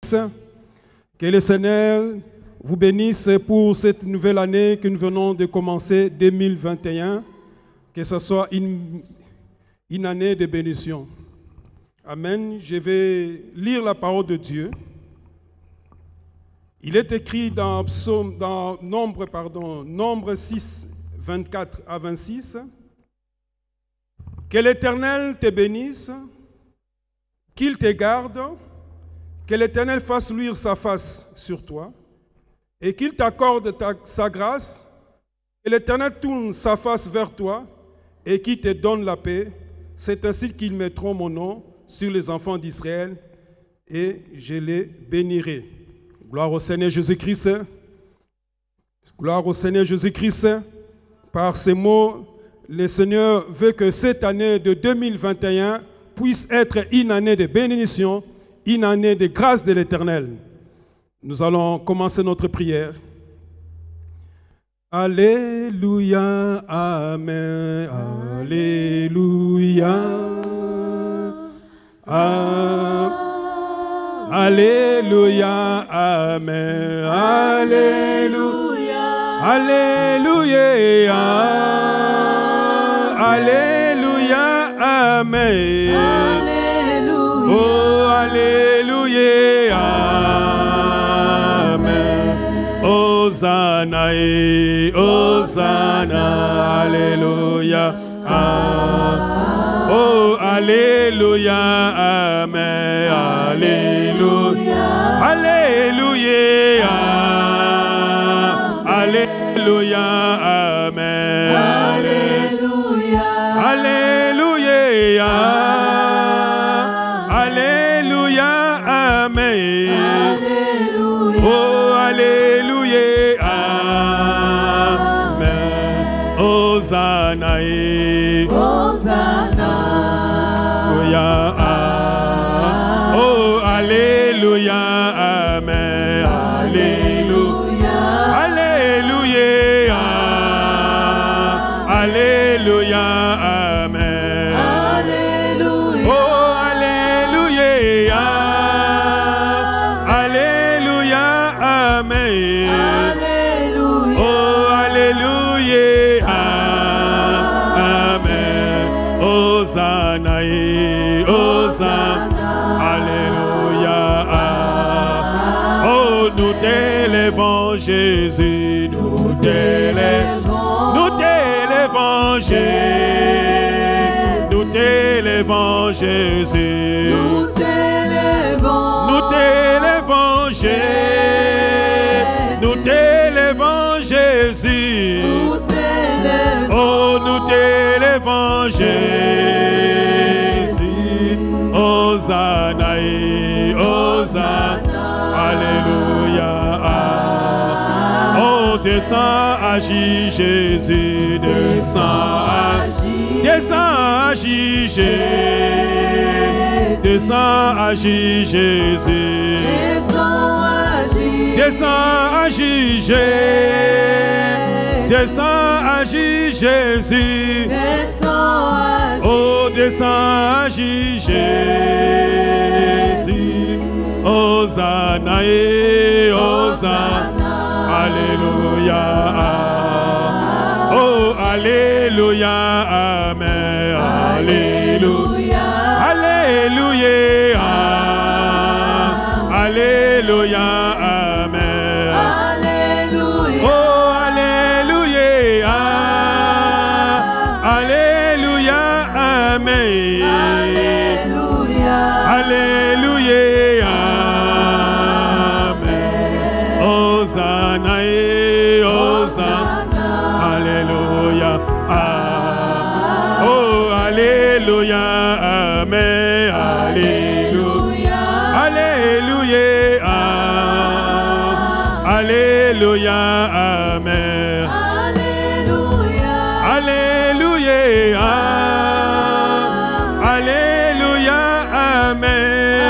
Jésus-Christ. Que le Seigneur vous bénisse pour cette nouvelle année que nous venons de commencer, 2021. Que ce soit une année de bénédiction. Amen. Je vais lire la parole de Dieu. Il est écrit dans Nombre 6, 24 à 26. Que l'Éternel te bénisse, qu'il te garde, que l'Éternel fasse luire sa face sur toi et qu'il t'accorde sa grâce, que l'Éternel tourne sa face vers toi et qu'il te donne la paix. C'est ainsi qu'ils mettront mon nom sur les enfants d'Israël et je les bénirai. Gloire au Seigneur Jésus-Christ. Gloire au Seigneur Jésus-Christ. Par ces mots, le Seigneur veut que cette année de 2021 puisse être une année de bénédiction, une année de grâce de l'Éternel. Nous allons commencer notre prière. Alléluia, Amen, Alléluia, Alléluia, Amen, Alléluia, Alléluia, Alléluia, Amen, Alléluia, oh, Alléluia, Amen, Hosanna, Hosanna, Alléluia, oh, Alléluia, Amen, Alléluia, Alléluia, Alléluia, Amen, Alléluia, Alléluia, Alléluia, Amen, oh, Alléluia, Amen, Hosanna, Hosanna, oh, Alléluia, Amen, Alléluia, Alléluia, Alléluia, Amen, Alléluia, oh, Alléluia, Alléluia, Amen, Alléluia, oh, Alléluia, Amen, Hosanna, Hosanna, Alléluia, oh, nous t'élèvons Jésus, nous t'élèvons, nous t'élèvons Jésus, nous t'élèvons Jésus, nous t'élèvons, nous t'élèvons Jésus, nous t'élèvons Jésus, nous t'élèvons, oh, nous t'élèvons Jésus, Hosanna, Hosanna, Alléluia, oh, descends, agis Jésus, descends, agis Jésus, descends, agis Jésus, descends, agis Jésus, descends, agis Jésus, oh, descends, agis Jésus, Hosanna, Hosanna, Alléluia, oh, Alléluia, Amen, Alléluia, Alléluia, Alléluia, Amen, Alléluia, oh, Alléluia, Alléluia, Amen, Alléluia, Alléluia, Amen, Hosanna, Hosanna, Alléluia, oh, Alléluia, Amen, Alléluia, Alléluia, Alléluia, Amen, Alléluia, Alléluia, Alléluia, Amen,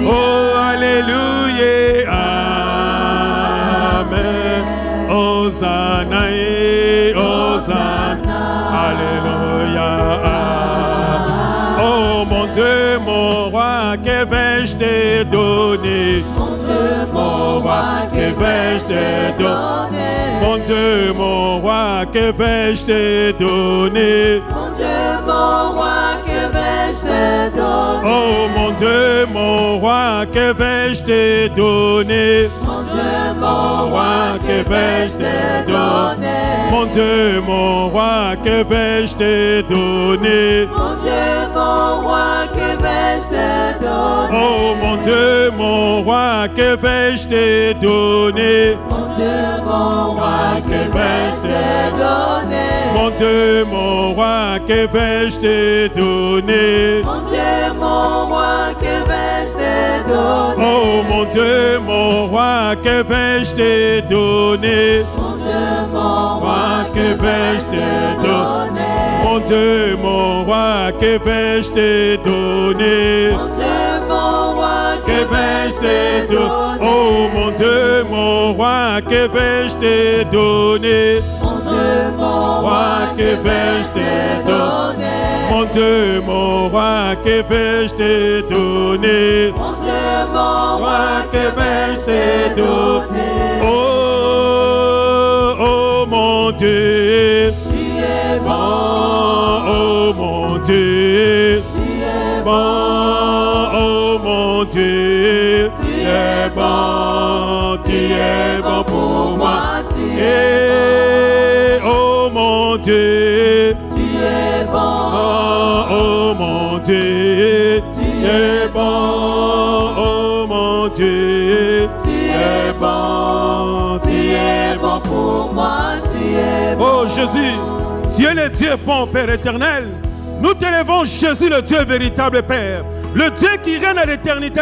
oh, Alléluia, Amen, Hosanna, Hosanna, Alléluia, oh, mon Dieu, mon roi, que vais-je te donner? donner? Mon Dieu, mon roi, que vais-je te donner? Mon Dieu, mon roi, que vais-je te donner? Mon Dieu, mon roi, que vais-je te donner? Oh mon Dieu, mon roi, que vais-je te donner? Mon Dieu, mon roi, que vais-je te donner? Mon Dieu, mon roi, que vais-je te donner? Mon Dieu, mon roi, que vais-je te donner? Oh mon Dieu, mon roi, que vais-je te donner? Mon Dieu, mon roi, que vais-je te donner? Mon Dieu, mon roi, que vais-je te donner? Mon Dieu, mon roi, que vais-je te donner? Oh mon Dieu, mon roi, que vais-je te donner? Mon Dieu, mon roi, Que vais-je te donner? Mon Dieu, mon roi, que vais-je te donner? Mon Dieu, mon roi, Que vais-je te donner? Oh mon Dieu, mon roi, que vais-je te donner? Mon Dieu, mon roi, Que vais-je te donner? Mon Dieu, mon roi, que vais-je te donner? Mon Dieu, mon roi, Que vais-je te donner? Oh mon Dieu, tu es bon, oh mon Dieu, tu es bon, oh mon Dieu, tu es bon pour moi. tu es Et oh mon Dieu, tu es bon, oh mon Dieu, tu es bon, oh mon Dieu, tu es bon pour moi, tu es bon. Oh Jésus, tu es le Dieu bon, Père éternel. Nous t'élevons, Jésus, le Dieu véritable, Père. Le Dieu qui règne à l'éternité,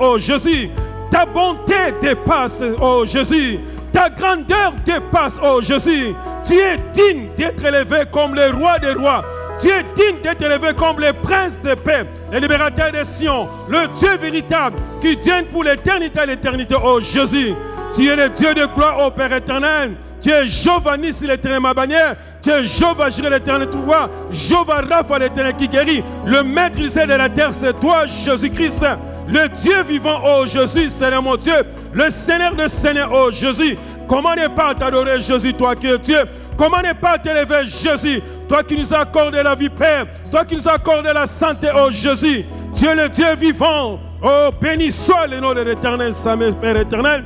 Oh Jésus, ta bonté dépasse, oh Jésus. Ta grandeur dépasse, oh Jésus. Tu es digne d'être élevé comme le roi des rois. Tu es digne d'être élevé comme le prince de paix, le libérateur des Sion, le Dieu véritable qui dîne pour l'éternité, oh Jésus. Tu es le Dieu de gloire, ô Père éternel. Tu es Jéhovah Nissi, l'éternel ma bannière. Tu es Jéhovah Jireh, l'éternel trouva. Jéhovah Rapha, l'éternel qui guérit. Le maître du ciel de la terre, c'est toi, Jésus-Christ. Le Dieu vivant, ô Jésus, Seigneur mon Dieu. Le Seigneur de Seigneur, ô Jésus. Comment ne pas t'adorer, Jésus, toi qui es Dieu? Comment ne pas t'élever, Jésus? Toi qui nous as accordé la vie, Père. Toi qui nous as accordé la santé, ô Jésus. Tu es le Dieu vivant. Oh, béni soit le nom de l'Éternel, Père éternel.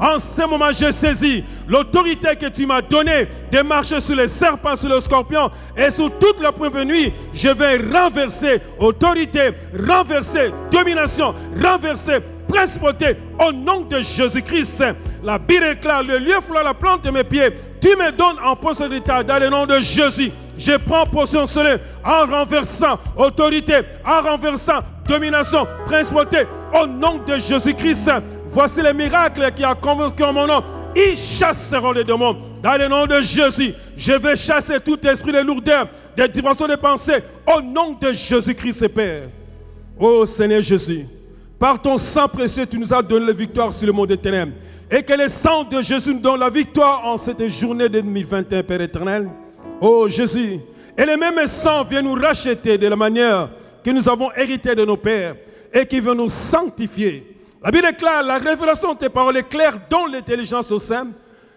En ce moment, je saisis l'autorité que tu m'as donnée de marcher sur les serpents, sur les scorpions et sur toute la première nuit. Je vais renverser autorité, renverser domination, renverser principauté au nom de Jésus-Christ. La Bible déclare, le lieu fleur la plante de mes pieds. Tu me donnes en possession d'état dans le nom de Jésus. Je prends possession sur eux en renversant autorité, en renversant domination, principauté au nom de Jésus-Christ. Voici les miracles qui a convoqué en mon nom. Ils chasseront les démons. Dans le nom de Jésus, je vais chasser tout esprit de lourdeur, de dimensions de pensée, au nom de Jésus-Christ, Père. Oh Seigneur Jésus, par ton sang précieux, tu nous as donné la victoire sur le monde des ténèbres. Et que le sang de Jésus nous donne la victoire en cette journée de 2021, Père éternel. Oh Jésus, et le même sang vient nous racheter de la manière que nous avons hérité de nos pères et qui veut nous sanctifier. La Bible déclare, la révélation de tes paroles est claire, dont l'intelligence au sein.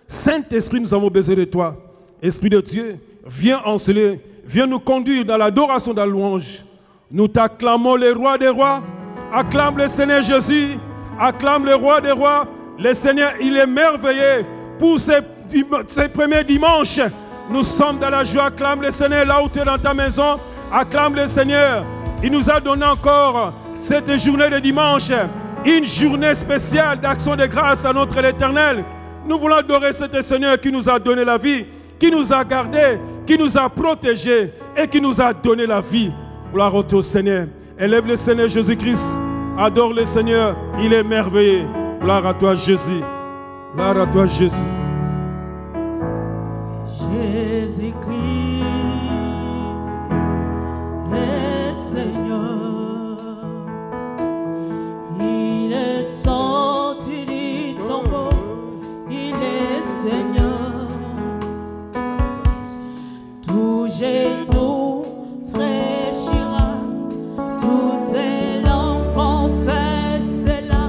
Saint-Esprit, nous avons besoin de toi. Esprit de Dieu, viens en ce lieu, viens nous conduire dans l'adoration, dans la louange. Nous t'acclamons le roi des rois, acclame le Seigneur Jésus, acclame le roi des rois. Le Seigneur, il est merveilleux pour ces premiers dimanches. Nous sommes dans la joie, acclame le Seigneur là où tu es dans ta maison, acclame le Seigneur. Il nous a donné encore cette journée de dimanche. Une journée spéciale d'action de grâce à notre l'Éternel. Nous voulons adorer cet Seigneur qui nous a donné la vie, qui nous a gardés, qui nous a protégés et qui nous a donné la vie. Gloire au Seigneur. Élève le Seigneur Jésus-Christ. Adore le Seigneur. Il est merveilleux. Gloire à toi Jésus. Gloire à toi Jésus. Jésus-Christ, le Seigneur, il est sorti du tombeau, il est Seigneur. Tout genou fléchira, toute langue confessera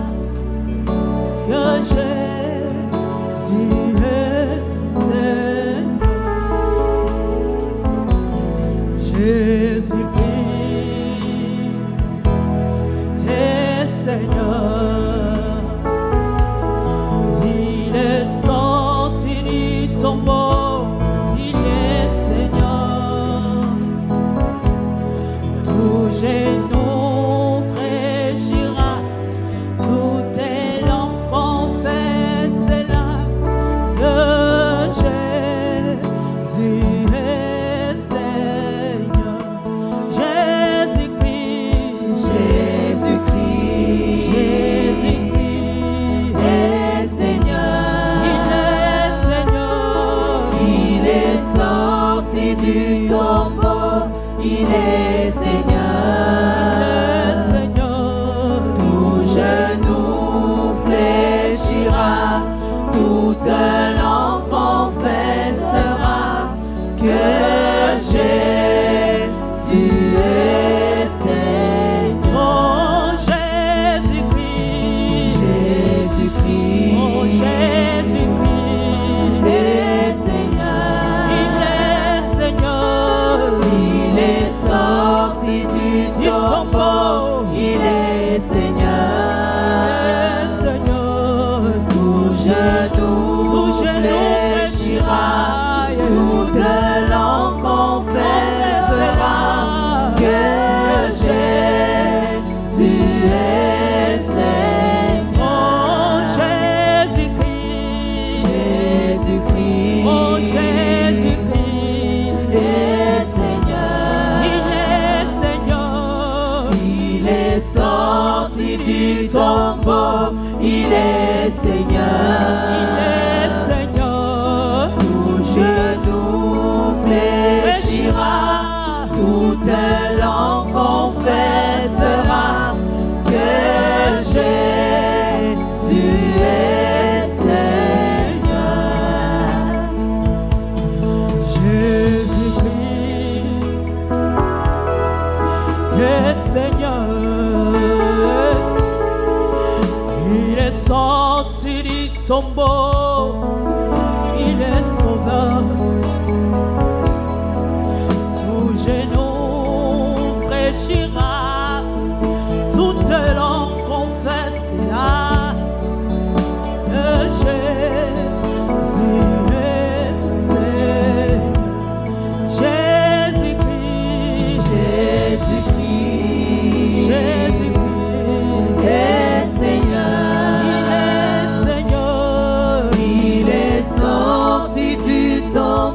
Il est sorti du tombeau.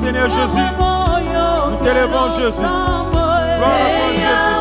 Seigneur Jésus. Nous t'élevons, Jésus. Gloire à toi, Jésus.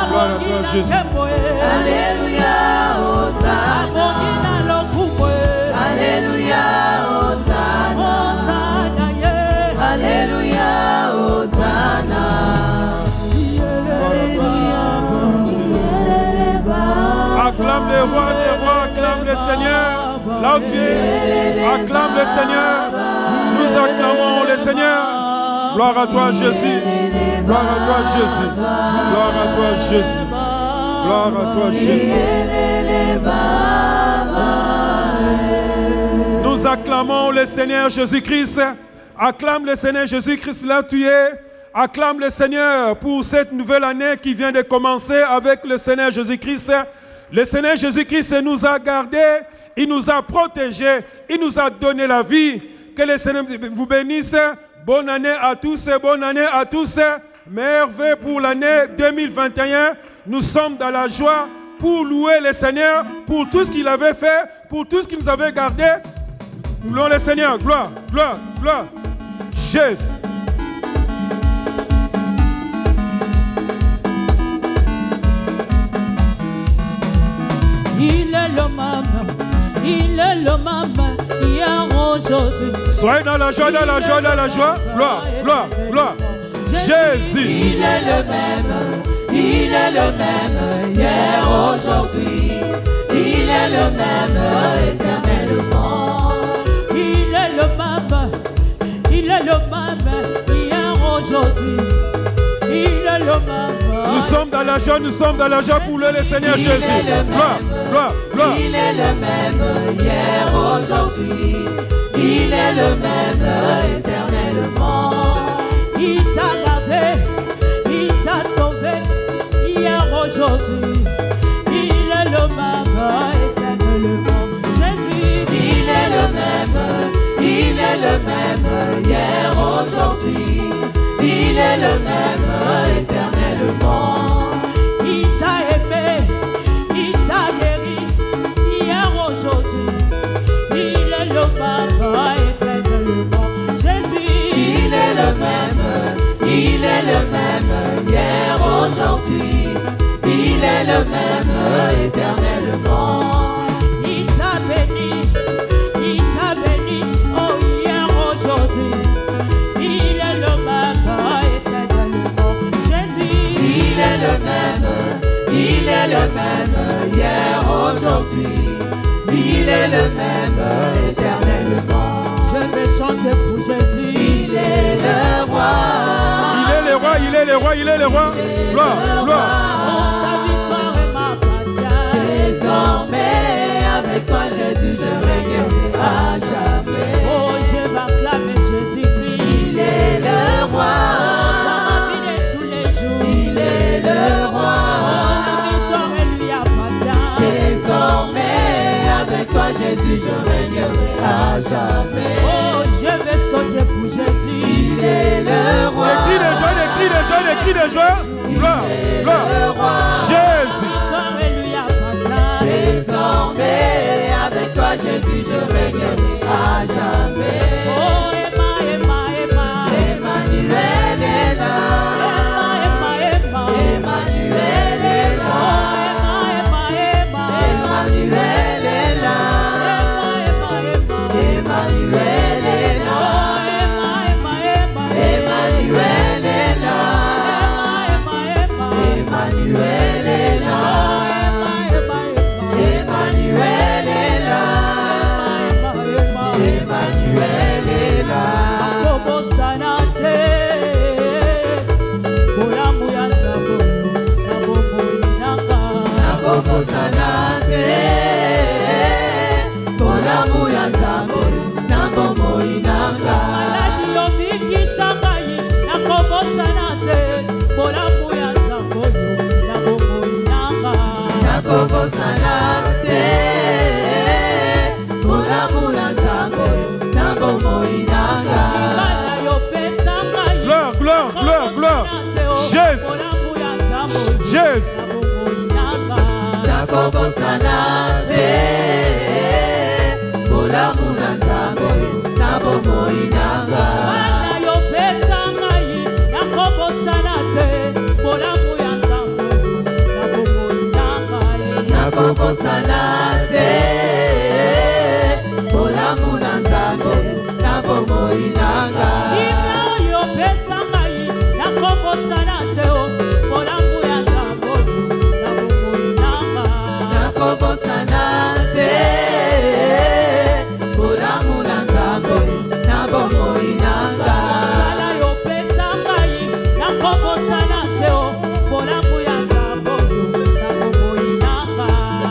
Gloire à toi, Jésus. Alléluia, Hosanna. Alléluia, Hosanna. Alléluia, Hosanna. Acclame les rois des rois, acclame le Seigneur. Là où tu es, acclame le Seigneur. Nous acclamons le Seigneur. Gloire à toi, Jésus. Gloire à toi, Jésus. Gloire à toi, Jésus. Gloire à toi, Jésus. Nous acclamons le Seigneur Jésus-Christ Acclame le Seigneur Jésus-Christ là tu es. Acclame le Seigneur pour cette nouvelle année qui vient de commencer avec le Seigneur Jésus-Christ. Le Seigneur Jésus-Christ nous a gardés, il nous a protégés, il nous a donné la vie. Que le Seigneur vous bénisse. Bonne année à tous et bonne année à tous. Merveille pour l'année 2021. Nous sommes dans la joie pour louer le Seigneur pour tout ce qu'il avait fait, pour tout ce qu'il nous avait gardé. Nous louons le Seigneur. Gloire, gloire, gloire. Jésus. Il est le même, il est le même, hier, aujourd'hui. Soyez dans la joie, dans la joie, dans la joie. Gloire, gloire, gloire. Jésus. Il est le même, il est le même, hier, aujourd'hui. Il est le même, éternellement. Il est le même, il est le même, hier, aujourd'hui. Il est le même. Nous sommes dans la joie, nous sommes dans la joie pour le Seigneur Jésus. Gloire, gloire, gloire. Il est le même, hier, aujourd'hui. Il est le même, éternellement. Il t'a gardé, il t'a sauvé, hier, aujourd'hui. Il est le même, éternellement. Jésus, il est le même, hier, aujourd'hui. Il est le même, éternellement. Il t'a aimé, il t'a guéri, hier, aujourd'hui. Il est le même, éternellement. Jésus, il est le même, hier, aujourd'hui. Il est le même, éternellement. Il t'a béni, oh, hier, aujourd'hui. Il est le même, éternellement. Jésus, il est le même, hier, aujourd'hui. Il est le même, éternellement. Je vais chanter pour Jésus. Il est le roi. Il est le roi, il est le roi, il est le roi. Gloire, gloire. Ta victoire est ma bataille. Désormais, avec toi, Jésus, je régnerai à jamais. Oh, je vais acclamer Jésus-Christ. Il est le roi. Dans ma vie de tous les jours. Il est le roi. La victoire lui appartient. Désormais, avec toi, Jésus, je régnerai à jamais. Oh, je vais sauter pour Jésus. Il est le roi. Des cris de joie, des cris de joie, des cris de joie. Gloire, gloire. Jésus. Désormais, avec toi, Jésus, je régnerai à jamais. Oh, Emmanuel est là. Emmanuel est là. Emmanuel est là. Emmanuel est là. Emmanuel est là. Emmanuel est là. Emmanuel est là. Emmanuel est là. Nakobo sanate. Bolamu ya zabo. Nabomo inanga. Nakobo sanate. Bolamu ya zabo. Nabomo inanga. Aladi omiki sangai. Nakobo sanate. Bolamu ya zabo. Nabomo inanga. Nakobo sanate. Bolamu ya zabo. Nabomo inanga. Gloire, gloire, gloire, gloire. Jésus. Jésus. Nakobo sanate. Bolamu ya zabo. Nabomo inanga. Nakobo sanate. Bolamu ya zabo. Nabomo inanga. Nakobo sanate. Bolamu ya zabo. Nabomo inanga.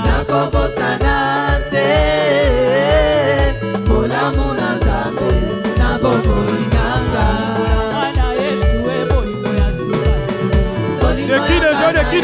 Nakobo sanate. Bolamu ya zabo. Nabomo inanga.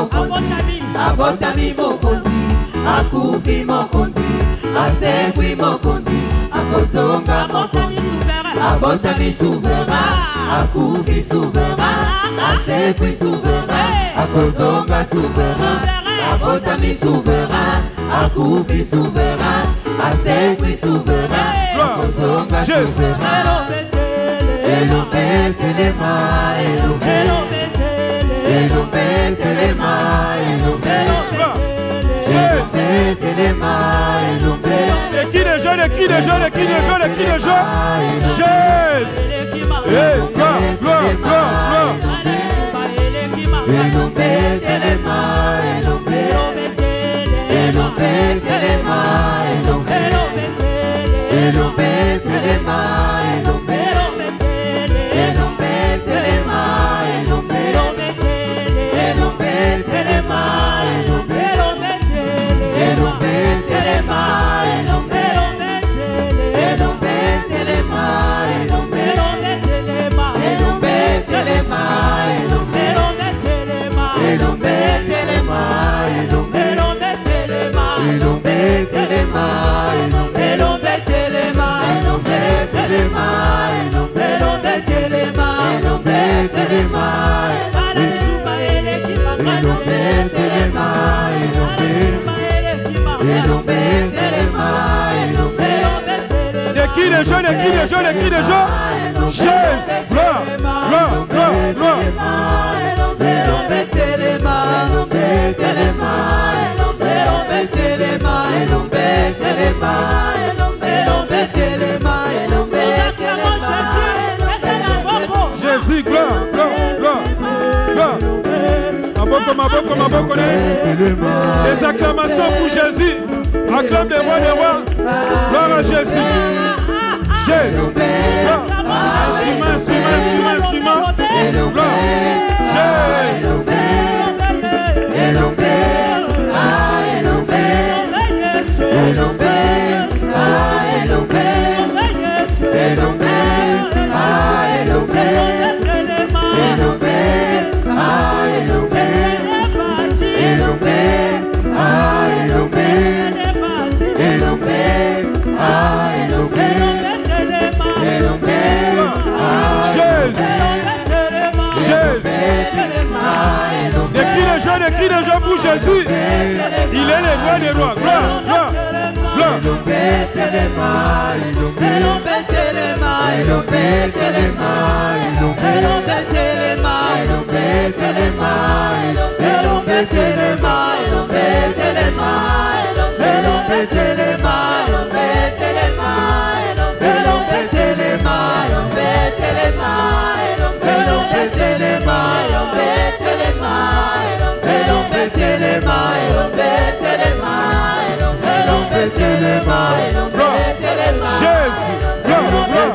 mokonzi, abotami mokonzi, akufi mokonzi, asekwi mokonzi, akozonga mokonzi, abotami souverain, akufi souverain, asekwi souverain, akozonga souverain, abotami souverain, akufi souverain, asekwi souverain, akozonga souverain. Elombetelema, elombetelema, elombetelema, Et qui les jeunes, et qui les jeunes, et qui les jeunes, et qui les jeunes. Jésus. Hey, gloire, gloire, gloire, gloire. Elombetelema, elombetelema, elombetelema, Qui les jeunes, et qui les jeunes, et qui les jeunes. Jésus, gloire, gloire, gloire, gloire. Jésus, gloire, gloire, gloire, gloire. Maboko, maboko, les acclamations pour Jésus. Acclame des rois, des rois. Gloire à Jésus. Jésus. Gloire. Instrument, instrument, instrument, instrument. Gloire. Jésus. De qui les gens pour Jésus? Il est le roi des rois. Gloire, gloire, gloire. Jésus, gloire, gloire,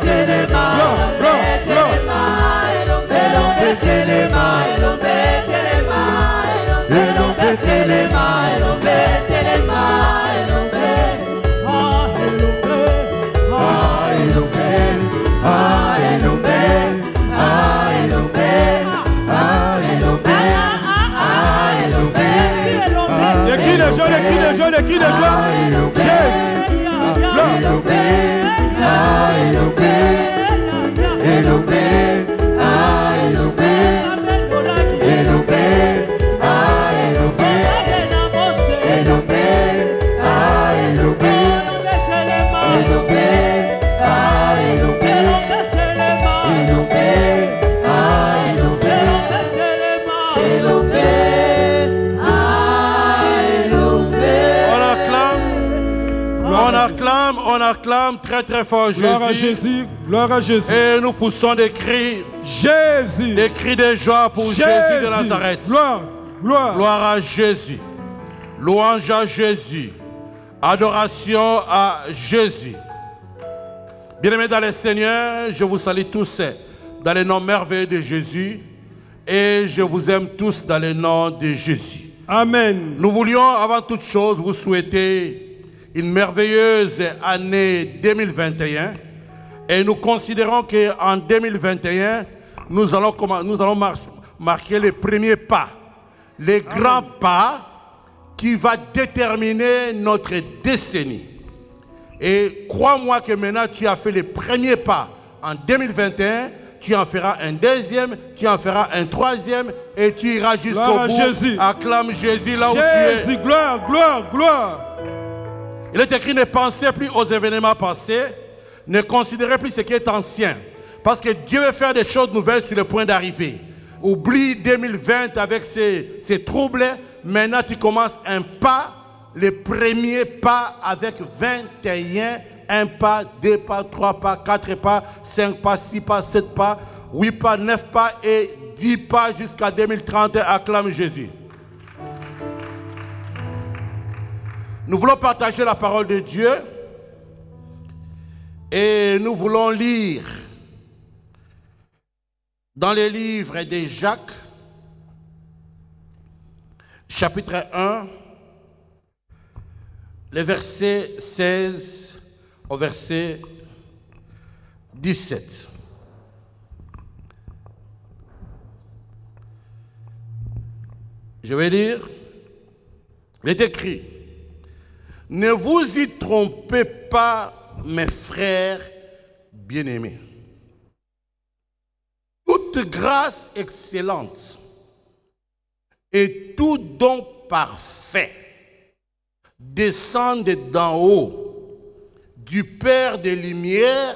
de qui les gens? Jésus, gloire. On acclame très très fort Jésus. Gloire à Jésus, gloire à Jésus. Et nous poussons des cris. Jésus. Des cris de joie pour Jésus de Nazareth. Gloire, gloire. Gloire à Jésus. Louange à Jésus. Adoration à Jésus. Bien-aimés dans le Seigneur, je vous salue tous dans le nom merveilleux de Jésus. Et je vous aime tous dans le nom de Jésus. Amen. Nous voulions avant toute chose vous souhaiter une merveilleuse année 2021 et nous considérons qu'en 2021, nous allons marquer les premiers pas les grands pas qui va déterminer notre décennie. Et crois-moi que maintenant tu as fait les premiers pas. En 2021, tu en feras un deuxième, tu en feras un troisième et tu iras jusqu'au bout. Jésus. Acclame Jésus là où Jésus, tu es. gloire, gloire, gloire. Il est écrit, ne pensez plus aux événements passés, ne considérez plus ce qui est ancien. Parce que Dieu veut faire des choses nouvelles sur le point d'arriver. Oublie 2020 avec ses troubles. Maintenant, tu commences un pas, le premier pas avec 21, un pas, 2 pas, 3 pas, 4 pas, 5 pas, 6 pas, 7 pas, 8 pas, 9 pas et 10 pas jusqu'à 2030. Acclame Jésus. Nous voulons partager la parole de Dieu et nous voulons lire dans les livres de Jacques, chapitre 1, le verset 16 au verset 17. Je vais lire. Il est écrit: ne vous y trompez pas, mes frères bien-aimés. Toute grâce excellente et tout don parfait descendent d'en haut, du Père des Lumières,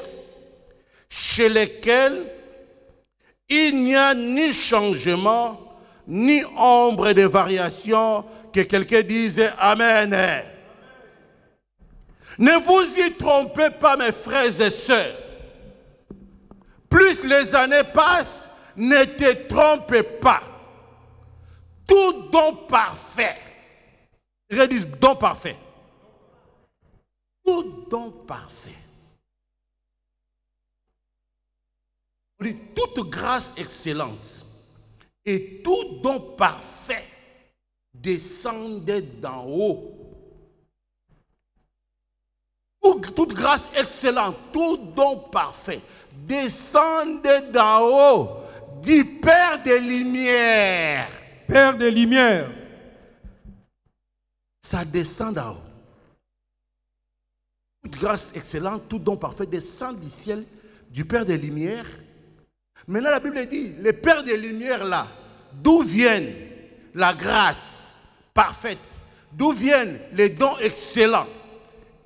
chez lequel il n'y a ni changement, ni ombre de variation. Que quelqu'un dise Amen. Ne vous y trompez pas, mes frères et sœurs. Plus les années passent, ne te trompe pas. Tout don parfait. Je dis don parfait. Tout don parfait. On dit toute grâce excellente et tout don parfait descendait d'en haut. Toute grâce excellente, tout don parfait descendait d'en haut, du Père des Lumières. Père des Lumières. Ça descend d'en haut. Toute grâce excellente, tout don parfait descend du ciel, du Père des Lumières. Maintenant la Bible dit, le Père des Lumières là, d'où viennent la grâce parfaite, d'où viennent les dons excellents?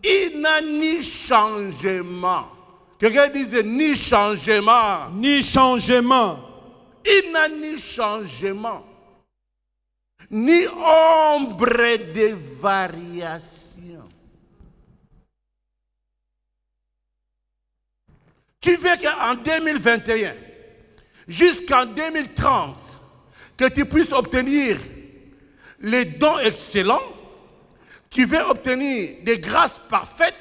Il n'a ni changement. Quelqu'un dise ni changement. Ni changement. Il n'a ni changement, ni ombre de variation. Tu veux qu'en 2021, jusqu'en 2030, que tu puisses obtenir les dons excellents, tu veux obtenir des grâces parfaites.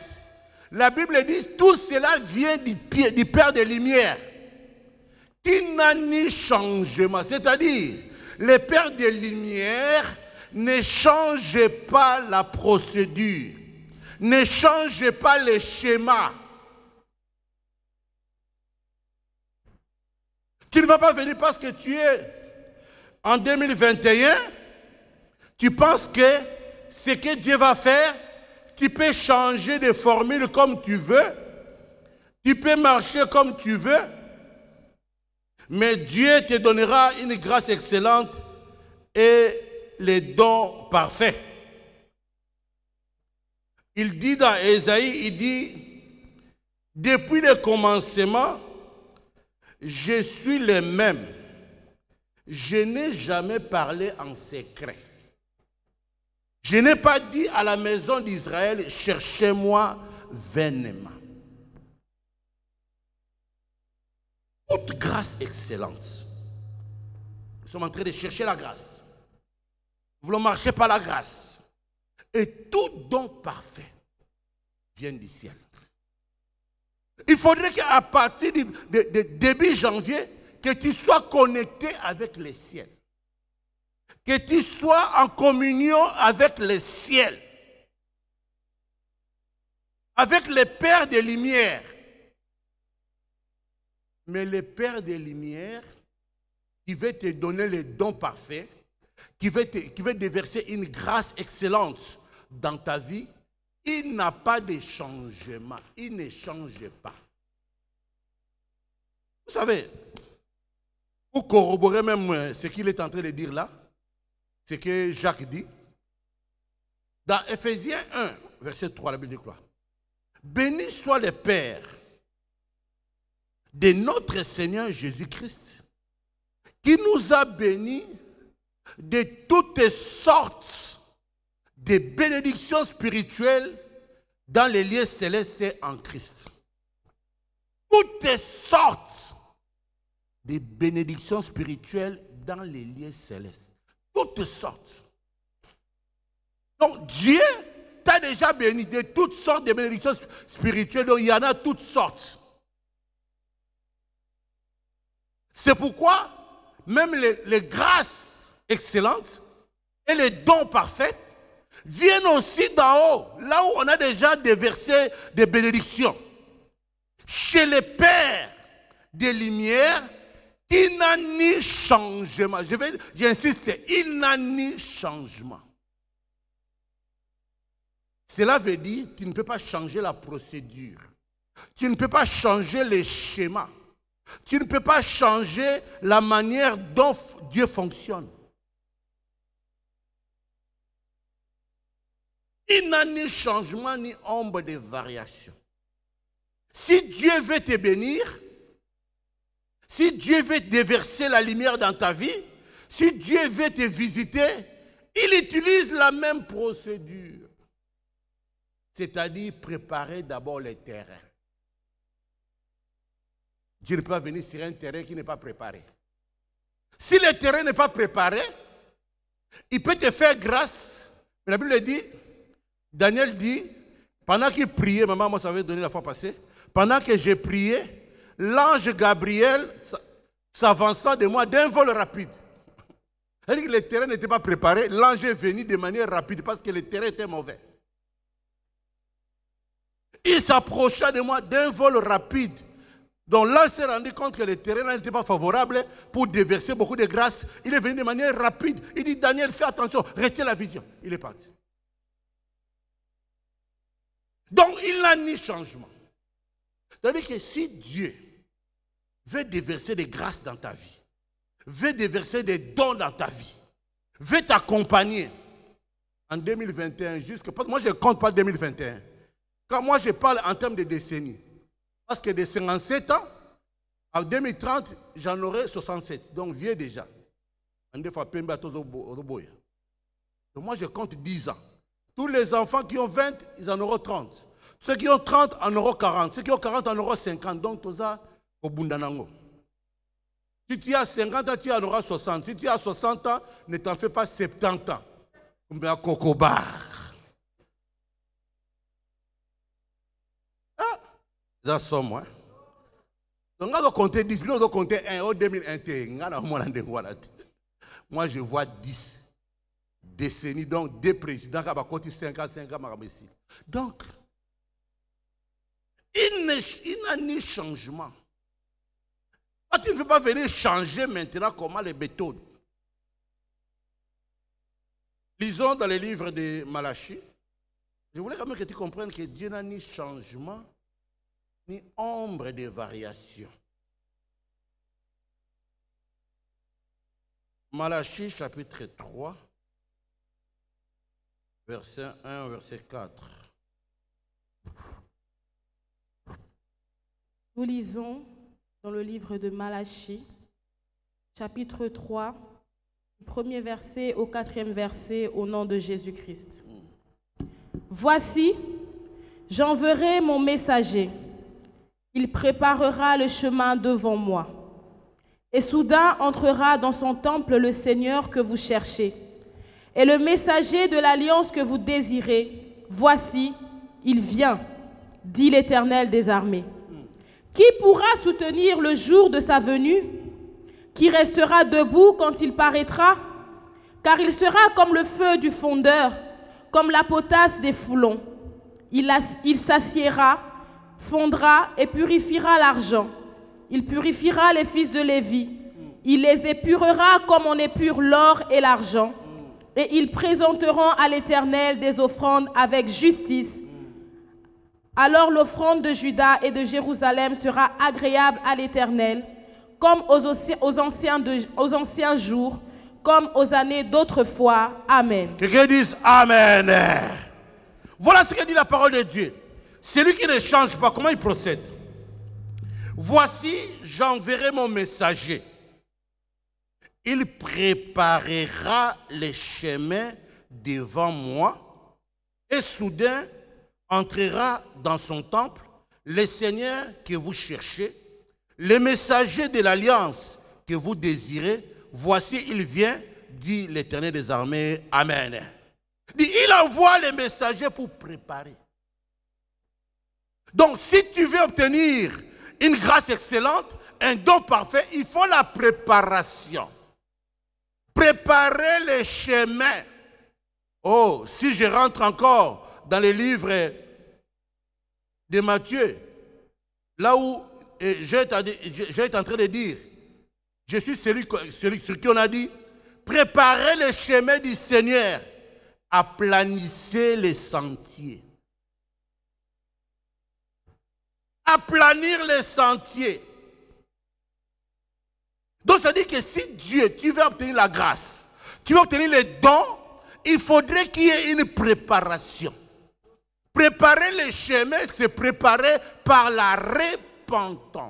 La Bible dit tout cela vient du Père des Lumières, qui n'a ni changement. C'est-à-dire, le Père des Lumières ne change pas la procédure, ne change pas les schémas. Tu ne vas pas venir parce que tu es en 2021, tu penses que ce que Dieu va faire, tu peux changer de formule comme tu veux, tu peux marcher comme tu veux, mais Dieu te donnera une grâce excellente et les dons parfaits. Il dit dans Ésaïe, il dit, depuis le commencement, je suis le même. Je n'ai jamais parlé en secret. Je n'ai pas dit à la maison d'Israël, cherchez-moi vainement. Toute grâce excellente. Nous sommes en train de chercher la grâce. Nous voulons marcher par la grâce. Et tout don parfait vient du ciel. Il faudrait qu'à partir de début janvier, que tu sois connecté avec le ciel. Que tu sois en communion avec le ciel. Avec le Père des Lumières. Mais le Père des Lumières, qui veut te donner les dons parfaits, qui veut déverser une grâce excellente dans ta vie, il n'a pas de changement. Il ne change pas. Vous savez, pour corroborer même ce qu'il est en train de dire là, ce que Jacques dit, dans Ephésiens 1, verset 3, la Bible dit quoi? Béni soit le Père de notre Seigneur Jésus-Christ, qui nous a bénis de toutes sortes de bénédictions spirituelles dans les lieux célestes en Christ. Toutes sortes de bénédictions spirituelles dans les lieux célestes. Toutes sortes. Donc Dieu t'a déjà béni de toutes sortes de bénédictions spirituelles. Donc il y en a toutes sortes. C'est pourquoi même les grâces excellentes et les dons parfaits viennent aussi d'en haut, là où on a déjà déversé des bénédictions. Chez le Père des Lumières, il n'a ni changement. J'insiste, il n'a ni changement. Cela veut dire que tu ne peux pas changer la procédure. Tu ne peux pas changer les schémas. Tu ne peux pas changer la manière dont Dieu fonctionne. Il n'a ni changement ni ombre de variation. Si Dieu veut te bénir, si Dieu veut déverser la lumière dans ta vie, si Dieu veut te visiter, il utilise la même procédure. C'est-à-dire préparer d'abord les terrains. Dieu ne peut pas venir sur un terrain qui n'est pas préparé. Si le terrain n'est pas préparé, il peut te faire grâce. Mais la Bible dit, Daniel dit, pendant qu'il priait, maman, moi ça avait donné la fois passée, pendant que j'ai prié, l'ange Gabriel s'avança de moi d'un vol rapide. C'est-à-dire que le terrain n'était pas préparé, l'ange est venu de manière rapide parce que le terrain était mauvais. Il s'approcha de moi d'un vol rapide. Donc là, il s'est rendu compte que le terrain n'était pas favorable pour déverser beaucoup de grâce. Il est venu de manière rapide. Il dit, Daniel, fais attention, retiens la vision. Il est parti. Donc, il n'a ni changement. C'est-à-dire que si Dieu veut déverser des grâces dans ta vie, veut déverser des dons dans ta vie, veut t'accompagner en 2021, parce que moi je ne compte pas 2021. Quand moi je parle en termes de décennies, parce que de 57 ans, en 2030, j'en aurai 67, donc vieux déjà. Donc moi je compte 10 ans. Tous les enfants qui ont 20, ils en auront 30. Ceux qui ont 30 en auront 40. Ceux qui ont 40 en auront 50. Donc, tout ça, au Bundanango. Si tu as 50 ans, tu en auras 60. Si tu as 60 ans, ne t'en fais pas 70 ans. Comme un cocobar. Ah, ça somme, hein. Donc, on doit compter 10, on doit compter 1 au 2021. Moi, je vois 10 décennies, donc des présidents qui ont compté 5 ans, donc, il n'a ni changement. Tu ne veux pas venir changer maintenant comment les méthodes. Lisons dans les livres de Malachie. Je voulais quand même que tu comprennes que Dieu n'a ni changement, ni ombre de variation. Malachie chapitre 3, verset 1, verset 4. Nous lisons dans le livre de Malachie, chapitre 3, du premier verset au 4e verset, au nom de Jésus-Christ. Voici, j'enverrai mon messager. Il préparera le chemin devant moi. Et soudain entrera dans son temple le Seigneur que vous cherchez. Et le messager de l'alliance que vous désirez, voici, il vient, dit l'Éternel des armées. Qui pourra soutenir le jour de sa venue? Qui restera debout quand il paraîtra? Car il sera comme le feu du fondeur, comme la potasse des foulons. Il s'assiera, fondra et purifiera l'argent. Il purifiera les fils de Lévi. Il les épurera comme on épure l'or et l'argent. et ils présenteront à l'Éternel des offrandes avec justice. Alors l'offrande de Juda et de Jérusalem sera agréable à l'Éternel, comme aux anciens jours, comme aux années d'autrefois. Amen. Quelqu'un dise Amen. Voilà ce que dit la parole de Dieu. Celui qui ne change pas, comment il procède? Voici, j'enverrai mon messager. Il préparera les chemins devant moi et soudain entrera dans son temple le Seigneur que vous cherchez, le messager de l'alliance que vous désirez. Voici, il vient, dit l'Éternel des armées. Amen. Il envoie les messagers pour préparer. Donc, si tu veux obtenir une grâce excellente, un don parfait, il faut la préparation. Préparer les chemins. Oh, si je rentre encore dans les livres de Matthieu, là où j'ai en train de dire, je suis celui sur qui on a dit, préparez les chemins du Seigneur, aplanissez les sentiers. Aplanir les sentiers. Donc ça dit que si Dieu, tu veux obtenir la grâce, tu veux obtenir les dons, il faudrait qu'il y ait une préparation. Préparer les chemins, c'est préparer par la repentance.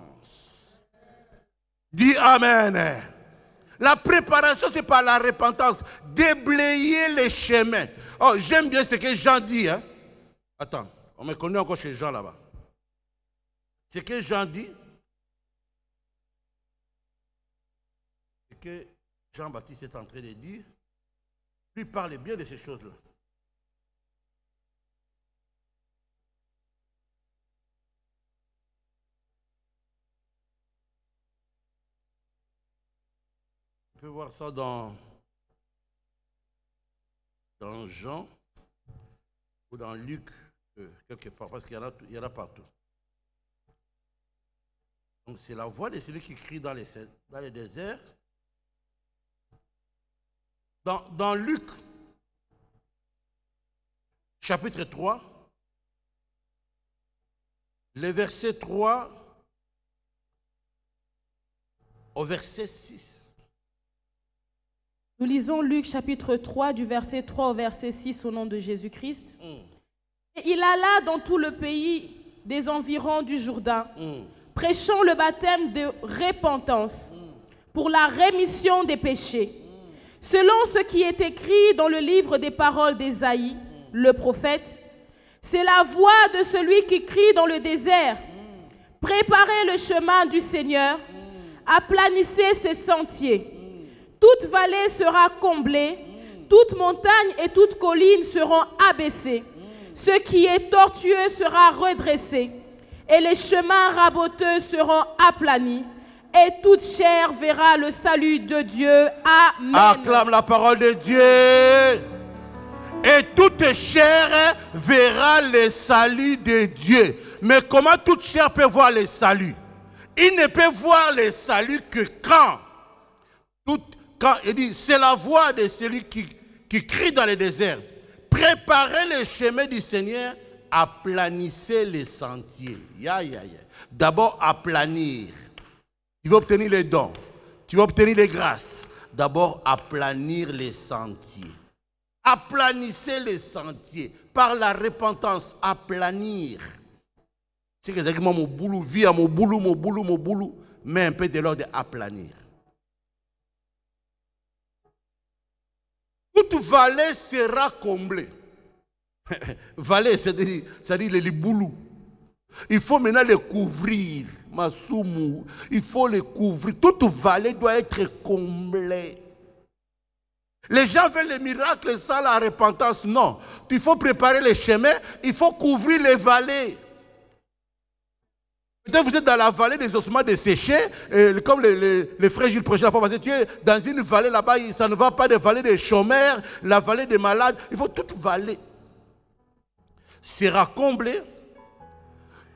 Dis Amen. La préparation, c'est par la repentance. Déblayer les chemins. Oh, j'aime bien ce que Jean dit. Hein? Attends, on me connaît encore chez Jean là-bas. Ce que Jean dit, ce que Jean-Baptiste est en train de dire, lui parle bien de ces choses-là. On peut voir ça dans Jean ou dans Luc, quelque part, parce qu'il y en a partout. Donc c'est la voix de celui qui crie dans les déserts. Dans Luc, chapitre 3, le verset 3 au verset 6. Nous lisons Luc chapitre 3 du verset 3 au verset 6 au nom de Jésus-Christ. Et il alla dans tout le pays des environs du Jourdain, prêchant le baptême de repentance pour la rémission des péchés, selon ce qui est écrit dans le livre des paroles d'Ésaïe, le prophète. C'est la voix de celui qui crie dans le désert. Préparez le chemin du Seigneur, aplanissez ses sentiers. Toute vallée sera comblée, toute montagne et toute colline seront abaissées. Ce qui est tortueux sera redressé, et les chemins raboteux seront aplanis, et toute chair verra le salut de Dieu. Amen. Acclame la parole de Dieu. Et toute chair verra le salut de Dieu. Mais comment toute chair peut voir le salut? Il ne peut voir le salut que quand il dit, c'est la voix de celui qui crie dans le désert. Préparez le chemin du Seigneur, aplanissez les sentiers. D'abord, aplanir. Tu veux obtenir les dons, tu veux obtenir les grâces. D'abord, aplanir les sentiers. Aplanissez les sentiers par la repentance. Aplanir. C'est exactement mon boulot, vie à mon boulot, mais un peu de l'ordre d'aplanir. Toute vallée sera comblée. Vallée, c'est-à-dire les boulous. Il faut maintenant les couvrir. Masumu, il faut les couvrir. Toute vallée doit être comblée. Les gens veulent les miracles sans la repentance. Non. Il faut préparer les chemins. Il faut couvrir les vallées. Peut-être vous êtes dans la vallée des ossements desséchés, comme les frères Gilles prêchaient la fois passée. Tu es dans une vallée là-bas, ça ne va pas de vallée des chômeurs, la vallée des malades. Il faut toute vallée sera comblée.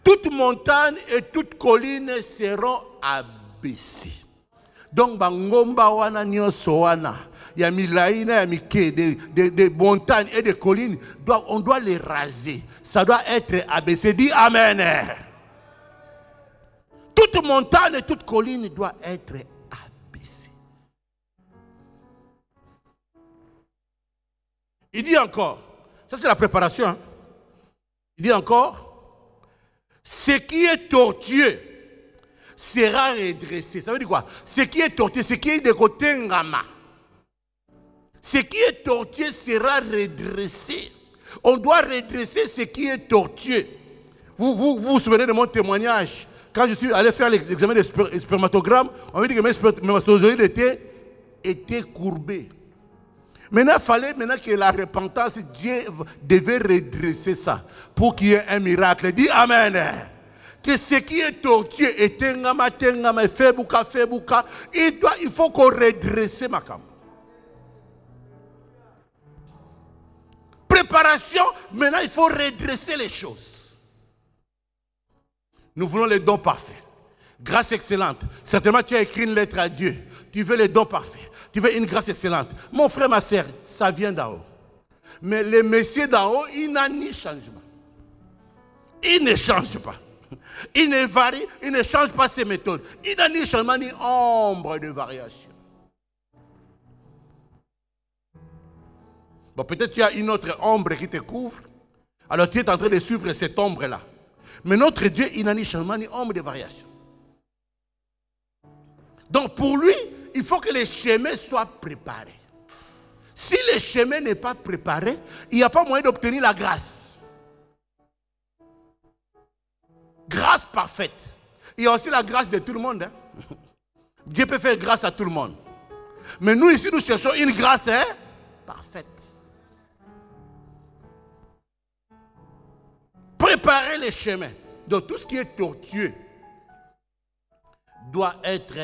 Toute montagne et toute colline seront abaissées. Donc, bangomba wana nyoso wana. il y a Milaïna, il y a des montagnes et des collines. On doit les raser. Ça doit être abaissé. Dis Amen. Toute montagne et toute colline doit être abaissée. Il dit encore, ça c'est la préparation. Hein? Il dit encore, ce qui est tortueux sera redressé. Ça veut dire quoi? Ce qui est tortueux, ce qui est de côté ngama. Ce qui est tortueux sera redressé. On doit redresser ce qui est tortueux. Vous souvenez de mon témoignage? Quand je suis allé faire l'examen de spermatogramme, on m'a dit que mes spermatozoïdes étaient courbés. Maintenant, il fallait que la repentance, Dieu devait redresser ça pour qu'il y ait un miracle. Dis Amen. Que ce qui est tortueux est tengama, febuka, il faut qu'on redresse ma cam. Préparation, maintenant il faut redresser les choses. Nous voulons les dons parfaits. Grâce excellente. Certainement tu as écrit une lettre à Dieu. Tu veux les dons parfaits. Tu veux une grâce excellente. Mon frère, ma soeur, ça vient d'en haut. Mais le Messie d'en haut, il n'a ni changement. Il ne change pas. Il ne varie, il ne change pas ses méthodes. Il n'a ni changement ni ombre de variation. Bon, peut-être tu as une autre ombre qui te couvre. Alors tu es en train de suivre cette ombre-là. Mais notre Dieu, il n'a ni changement ni ombre de variation. Donc pour lui, il faut que les chemins soient préparés. Si le chemin n'est pas préparé, il n'y a pas moyen d'obtenir la grâce. Grâce parfaite. Il y a aussi la grâce de tout le monde. Hein? Dieu peut faire grâce à tout le monde. Mais nous ici, nous cherchons une grâce parfaite. Préparer les chemins. Donc tout ce qui est tortueux doit être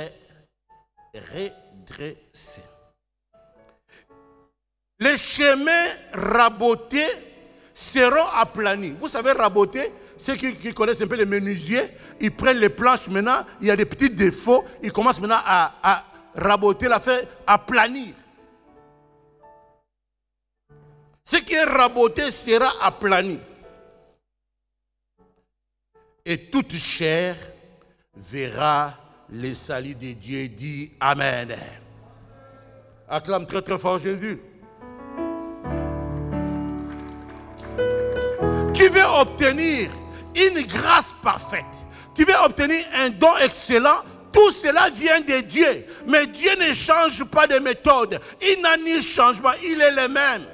redressé. Les chemins rabotés seront aplanis. Vous savez, raboter, ceux qui connaissent un peu les menuisiers, ils prennent les planches maintenant, il y a des petits défauts, ils commencent maintenant à raboter, la faire aplanir. Ce qui est raboté sera aplani. Et toute chair verra le salut de Dieu. Dit Amen. Acclame très très fort Jésus. Tu veux obtenir une grâce parfaite. Tu veux obtenir un don excellent. Tout cela vient de Dieu. Mais Dieu ne change pas de méthode. Il n'a ni changement. Il est le même.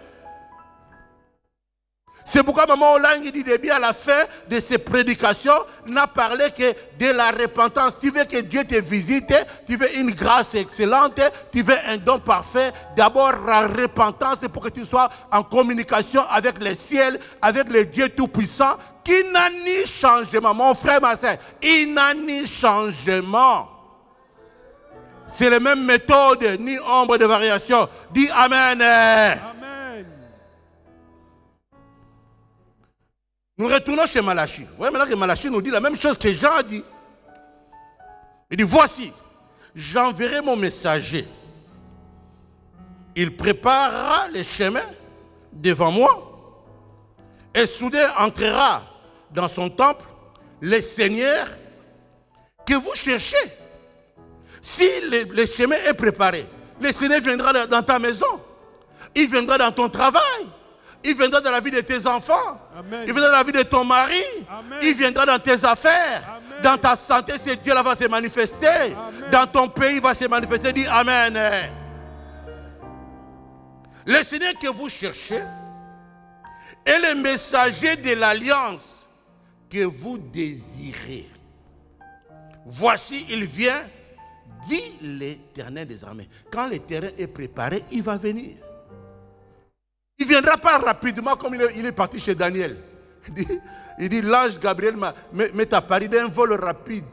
C'est pourquoi Maman Olang dit bien à la fin de ses prédications, n'a parlé que de la repentance. Tu veux que Dieu te visite, tu veux une grâce excellente, tu veux un don parfait. D'abord la repentance pour que tu sois en communication avec le ciel, avec le Dieu Tout-Puissant, qui n'a ni changement. Mon frère, ma soeur, il n'a ni changement. C'est la même méthode, ni ombre de variation. Dis Amen. Amen. Nous retournons chez Malachie. Vous voyez maintenant que Malachie nous dit la même chose que Jean a dit. Il dit, voici, j'enverrai mon messager. Il préparera les chemins devant moi. Et soudain entrera dans son temple le Seigneur que vous cherchez. Si le chemin est préparé, le Seigneur viendra dans ta maison. Il viendra dans ton travail. Il viendra dans la vie de tes enfants. Amen. Il viendra dans la vie de ton mari. Amen. Il viendra dans tes affaires. Amen. Dans ta santé, c'est Dieu là va se manifester. Amen. Dans ton pays, il va se manifester. Dis Amen. Le Seigneur que vous cherchez est le messager de l'alliance que vous désirez. Voici, il vient, dit l'Éternel des armées. Quand le terrain est préparé, il va venir. Il ne viendra pas rapidement comme il est parti chez Daniel. Il dit l'ange Gabriel m'est apparu d'un vol rapide.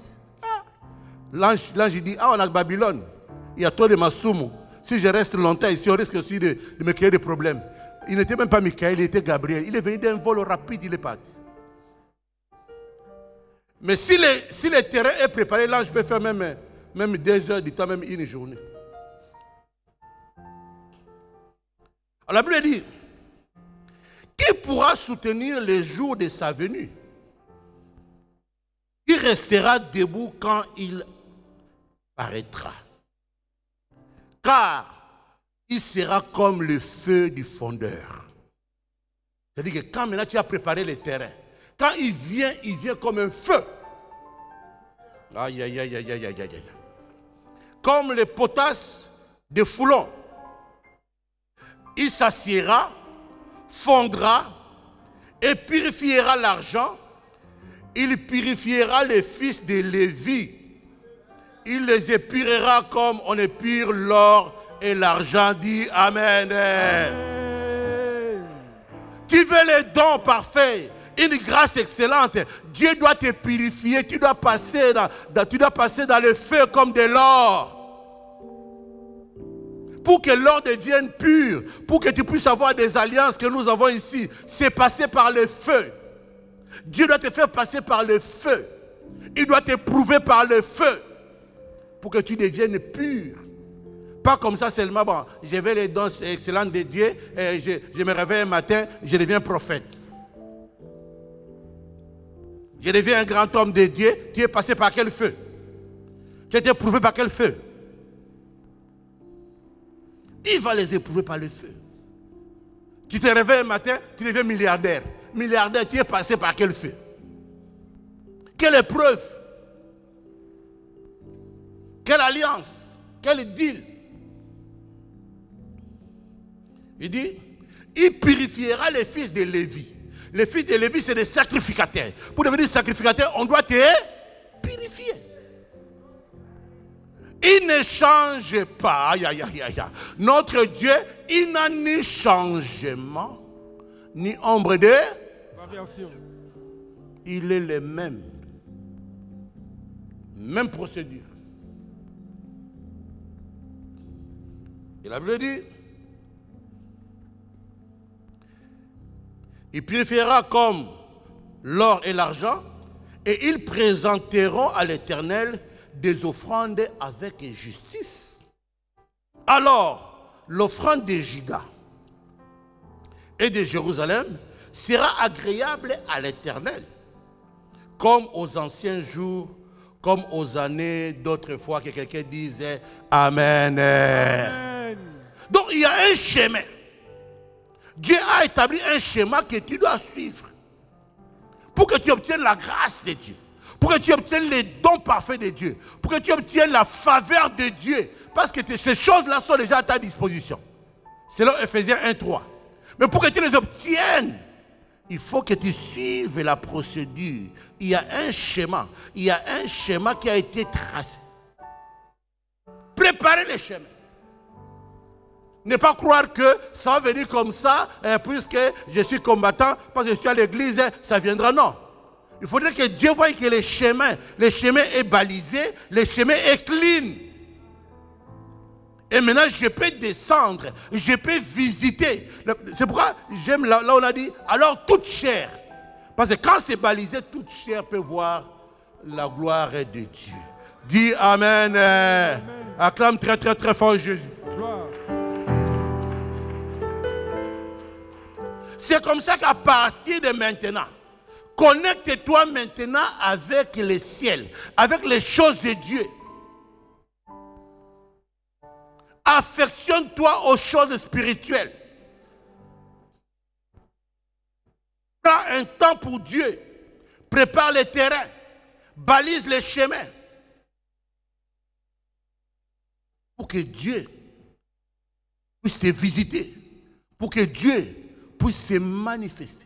Ah. L'ange dit, on a Babylone. Il y a trop de Masumu. Si je reste longtemps ici, on risque aussi de me créer des problèmes. Il n'était même pas Michael, il était Gabriel. Il est venu d'un vol rapide, il est parti. Mais si le terrain est préparé, l'ange peut faire même 2 heures du temps, même une journée. La Bible dit, qui pourra soutenir les jours de sa venue? Qui restera debout quand il paraîtra? Car il sera comme le feu du fondeur. C'est-à-dire que quand maintenant tu as préparé le terrain, quand il vient comme un feu. Aïe, aïe, aïe, aïe, aïe, aïe, aïe. Comme le potasse de Foulon. Il s'assiera, fondra et purifiera l'argent. Il purifiera les fils de Lévi. Il les épurera comme on épure l'or et l'argent. Dit Amen. Amen. Tu veux les dons parfaits, une grâce excellente. Dieu doit te purifier. Tu dois passer dans le feu comme de l'or. Pour que l'or devienne pur, pour que tu puisses avoir des alliances que nous avons ici, c'est passer par le feu. Dieu doit te faire passer par le feu. Il doit t'éprouver par le feu pour que tu deviennes pur. Pas comme ça seulement, bon, je vais les dons excellents de Dieu, et je me réveille un matin, je deviens prophète. Je deviens un grand homme de Dieu. Tu es passé par quel feu? Tu as été éprouvé par quel feu? Il va les éprouver par le feu. Tu te réveilles un matin, tu deviens milliardaire. Milliardaire, tu es passé par quel feu? Quelle épreuve? Quelle alliance? Quel deal? Il dit, il purifiera les fils de Lévi. Les fils de Lévi, c'est des sacrificateurs. Pour devenir sacrificateur, on doit te purifier. Il ne change pas. Aïe, aïe, aïe, aïe. Notre Dieu, il n'a ni changement, ni ombre de variation. Il est le même. Même procédure. Et la Bible dit, il purifiera comme l'or et l'argent, et ils présenteront à l'Éternel des offrandes avec justice. Alors, l'offrande de Juda et de Jérusalem sera agréable à l'Éternel, comme aux anciens jours, comme aux années d'autrefois, que quelqu'un disait Amen. Amen. Donc, il y a un chemin. Dieu a établi un schéma que tu dois suivre pour que tu obtiennes la grâce de Dieu, pour que tu obtiennes les dons parfaits de Dieu, pour que tu obtiennes la faveur de Dieu, parce que ces choses-là sont déjà à ta disposition. Selon Ephésiens 1:3. Mais pour que tu les obtiennes, il faut que tu suives la procédure. Il y a un schéma. Il y a un schéma qui a été tracé. Préparez le schéma. Ne pas croire que ça va venir comme ça, puisque je suis combattant, parce que je suis à l'église, ça viendra. Non. Il faudrait que Dieu voie que le chemin est balisé, le chemin est clean. Et maintenant, je peux descendre, je peux visiter. C'est pourquoi j'aime là où on a dit, alors toute chair. Parce que quand c'est balisé, toute chair peut voir la gloire de Dieu. Dis Amen. Amen. Acclame très très très fort Jésus. Gloire. C'est comme ça qu'à partir de maintenant, connecte-toi maintenant avec le ciel, avec les choses de Dieu. Affectionne-toi aux choses spirituelles. Prends un temps pour Dieu. Prépare le terrain. Balise les chemins. Pour que Dieu puisse te visiter. Pour que Dieu puisse se manifester.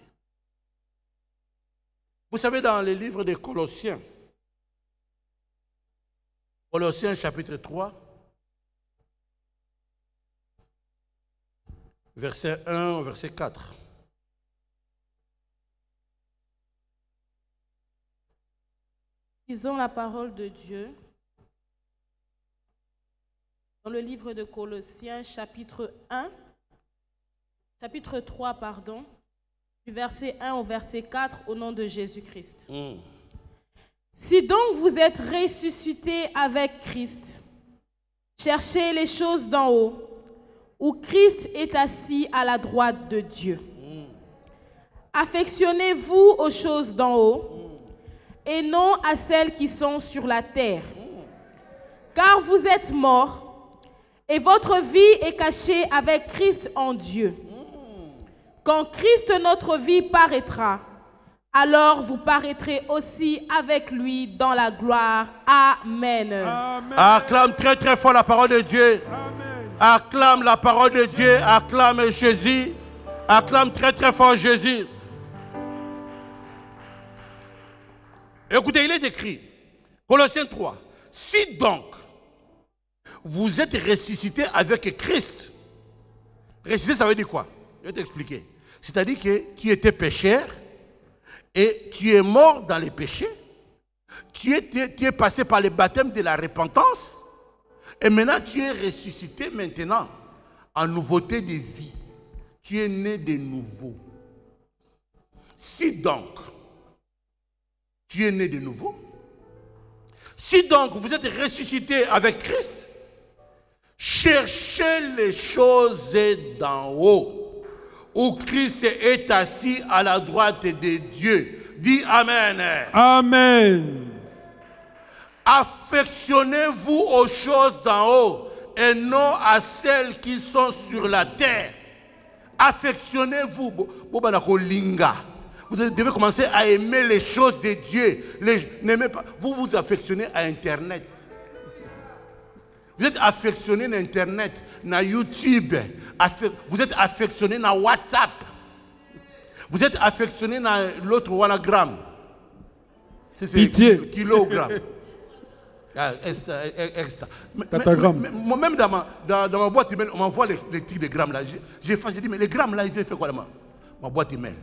Vous savez, dans le livre de Colossiens, Colossiens chapitre 3, verset 1 au verset 4. Lisons la parole de Dieu dans le livre de Colossiens, chapitre 3, du verset 1 au verset 4, au nom de Jésus-Christ. Si donc vous êtes ressuscités avec Christ, cherchez les choses d'en haut, où Christ est assis à la droite de Dieu. Affectionnez-vous aux choses d'en haut et non à celles qui sont sur la terre. Car vous êtes morts et votre vie est cachée avec Christ en Dieu. Quand Christ notre vie paraîtra, alors vous paraîtrez aussi avec lui dans la gloire. Amen. Amen. Acclame très très fort la parole de Dieu. Amen. Acclame la parole de Dieu. Acclame Jésus. Acclame très très fort Jésus. Écoutez, il est écrit, Colossiens 3, si donc vous êtes ressuscité avec Christ, ressuscité ça veut dire quoi? Je vais t'expliquer. C'est-à-dire que tu étais pécheur et tu es mort dans les péchés, tu es passé par le baptême de la repentance et maintenant tu es ressuscité maintenant en nouveauté de vie. Tu es né de nouveau. Si donc tu es né de nouveau, si donc vous êtes ressuscité avec Christ, cherchez les choses d'en haut, où Christ est assis à la droite de Dieu. Dis Amen. Amen. Affectionnez-vous aux choses d'en haut et non à celles qui sont sur la terre. Affectionnez-vous. Vous devez commencer à aimer les choses de Dieu. N'aimez pas. Vous vous affectionnez à Internet. Vous êtes affectionné à Internet, à YouTube. Vous êtes affectionné à WhatsApp. Vous êtes affectionné à l'autre Wanagram. C'est kilogramme. Moi-même dans ma boîte email, on m'envoie les trucs de grammes là. J'ai dit, mais les grammes là, ils viennent faire quoi là? Ma boîte email.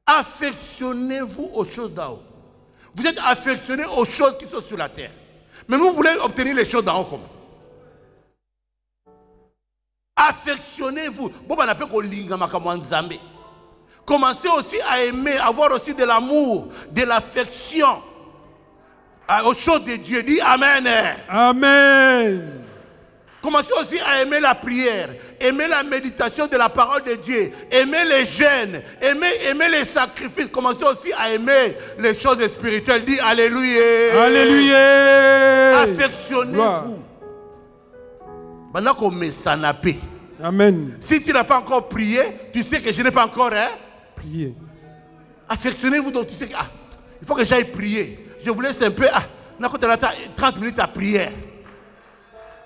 Affectionnez-vous aux choses d'en haut. Vous êtes affectionné aux choses qui sont sur la terre. Mais vous voulez obtenir les choses d'en haut comment? Affectionnez-vous. Commencez aussi à aimer, avoir aussi de l'amour, de l'affection aux choses de Dieu. Dis Amen. Amen. Commencez aussi à aimer la prière, aimer la méditation de la parole de Dieu, aimer les jeûnes, aimer les sacrifices. Commencez aussi à aimer les choses spirituelles. Dis Alléluia. Alléluia. Affectionnez-vous. Maintenant qu'on met sanapé. Amen. Si tu n'as pas encore prié, tu sais que je n'ai pas encore prié. Affectionnez-vous, donc tu sais que il faut que j'aille prier. Je vous laisse un peu. 30 minutes à prière.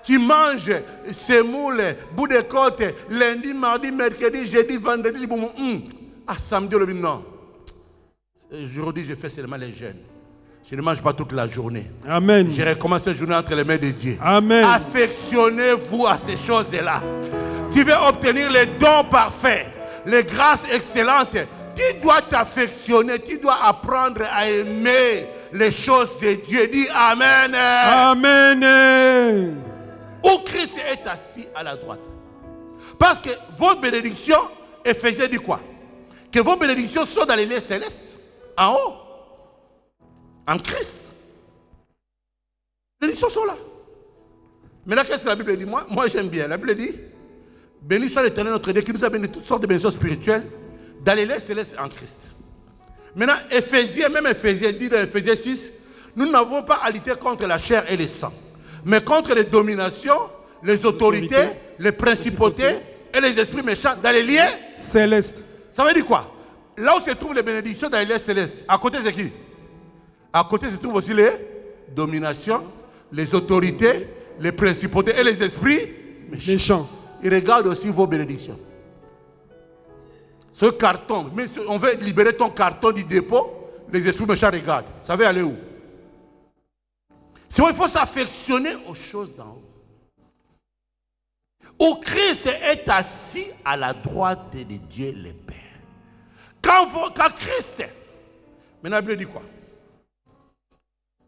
Tu manges semoule, bout de côte, lundi, mardi, mercredi, jeudi, vendredi, samedi, non. Aujourd'hui, je fais seulement les jeûnes. Je ne mange pas toute la journée. Amen. Je recommence cette journée entre les mains de Dieu. Amen. Affectionnez-vous à ces choses-là. Tu veux obtenir les dons parfaits, les grâces excellentes. Tu dois t'affectionner, tu dois apprendre à aimer les choses de Dieu. Dis Amen. Amen. Où Christ est assis à la droite. Parce que vos bénédictions, Éphésiens dit quoi? Que vos bénédictions sont dans les lieux célestes, en haut, en Christ. Les bénédictions sont là. Maintenant, qu'est-ce que la Bible dit? Moi j'aime bien. La Bible dit, béni soit l'Éternel notre Dieu qui nous a béni toutes sortes de bénédictions spirituelles dans les lieux célestes en Christ. Maintenant, même Éphésiens dit dans Éphésiens 6, nous n'avons pas à lutter contre la chair et le sang, mais contre les dominations, les autorités, les principautés et les esprits méchants dans les lieux célestes. Ça veut dire quoi? Là où se trouvent les bénédictions dans les lieux célestes, à côté c'est qui? À côté se trouvent aussi les dominations, les autorités, les principautés et les esprits méchants. Ils regardent aussi vos bénédictions. Ce carton, mais on veut libérer ton carton du dépôt, les esprits méchants regardent. Ça veut aller où? C'est vrai, il faut s'affectionner aux choses d'en haut. Où Christ est assis à la droite de Dieu le Père. Quand Christ, maintenant la Bible dit quoi?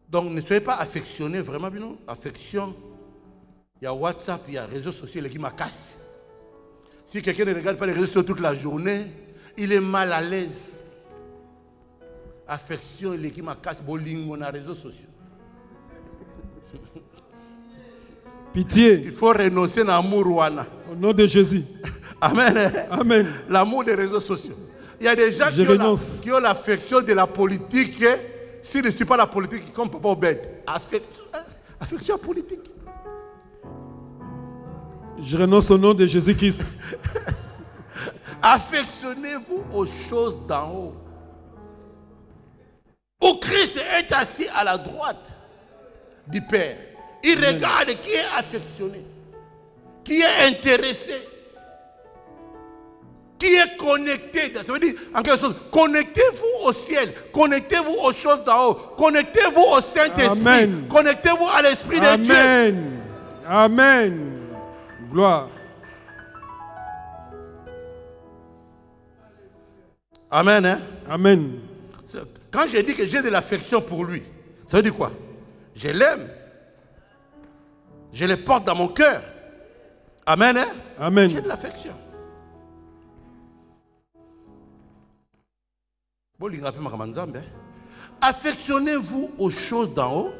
Donc ne soyez pas affectionnés, vraiment bien, affection. Il y a WhatsApp, il y a les réseaux sociaux qui m'acassent. Si quelqu'un ne regarde pas les réseaux sociaux toute la journée, il est mal à l'aise. Affection, qui m'acasse, bolingo, on a les réseaux sociaux. Pitié. Il faut renoncer à l'amour. Au nom de Jésus. Amen. Amen. L'amour des réseaux sociaux. Il y a des gens qui ont l'affection de la politique. S'il ne suit pas la politique, comme Papa Obed. Affection politique. Je renonce au nom de Jésus-Christ. Affectionnez-vous aux choses d'en haut. Où Christ est assis à la droite du Père. Il regarde qui est affectionné, qui est intéressé, qui est connecté. Ça veut dire, en quelque sorte, connectez-vous au ciel, connectez-vous aux choses d'en haut, connectez-vous au Saint-Esprit, connectez-vous à l'Esprit de Dieu. Amen. Amen. Gloire. Amen. Hein? Amen. Quand je dis que j'ai de l'affection pour lui, ça veut dire quoi? Je l'aime. Je le porte dans mon cœur. Amen. Hein? Amen. J'ai de l'affection. Affectionnez-vous aux choses d'en haut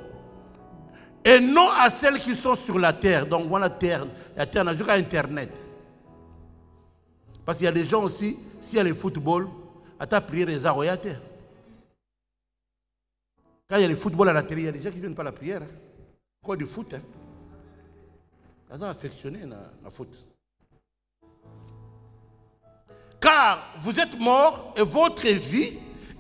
et non à celles qui sont sur la terre. Donc, voilà la terre n'a pas Internet. Parce qu'il y a des gens aussi, s'il y a le football, à ta prière des arts, à terre. Quand il y a le football à la télé, il y a des gens qui ne viennent pas à la prière. Quoi du foot, hein? Ils sont affectionnés dans la foot. Car vous êtes morts et votre vie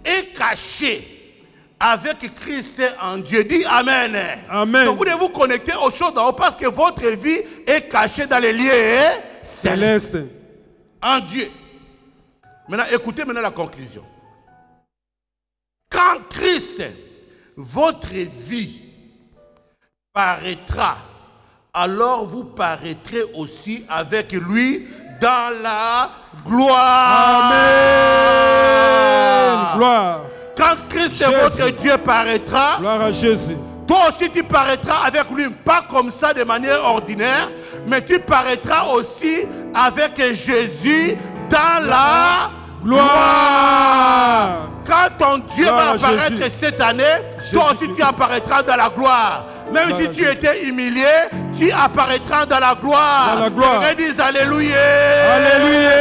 est cachée avec Christ en Dieu. Dis Amen. Amen. Donc vous devez vous connecter aux choses d'en haut parce que votre vie est cachée dans les lieux célestes. En Dieu. Maintenant, écoutez maintenant la conclusion. Quand Christ, votre vie, paraîtra, alors vous paraîtrez aussi avec lui dans la gloire. Amen. Gloire. Quand Christ, votre Dieu, paraîtra, gloire à Jésus. Toi aussi tu paraîtras avec lui, pas comme ça de manière ordinaire, mais tu paraîtras aussi avec Jésus dans la gloire. Quand ton Dieu va apparaître cette année, toi aussi tu apparaîtras dans la gloire. Même si tu étais humilié, tu apparaîtras dans la gloire. Dans la gloire. Et dis Alléluia. Alléluia.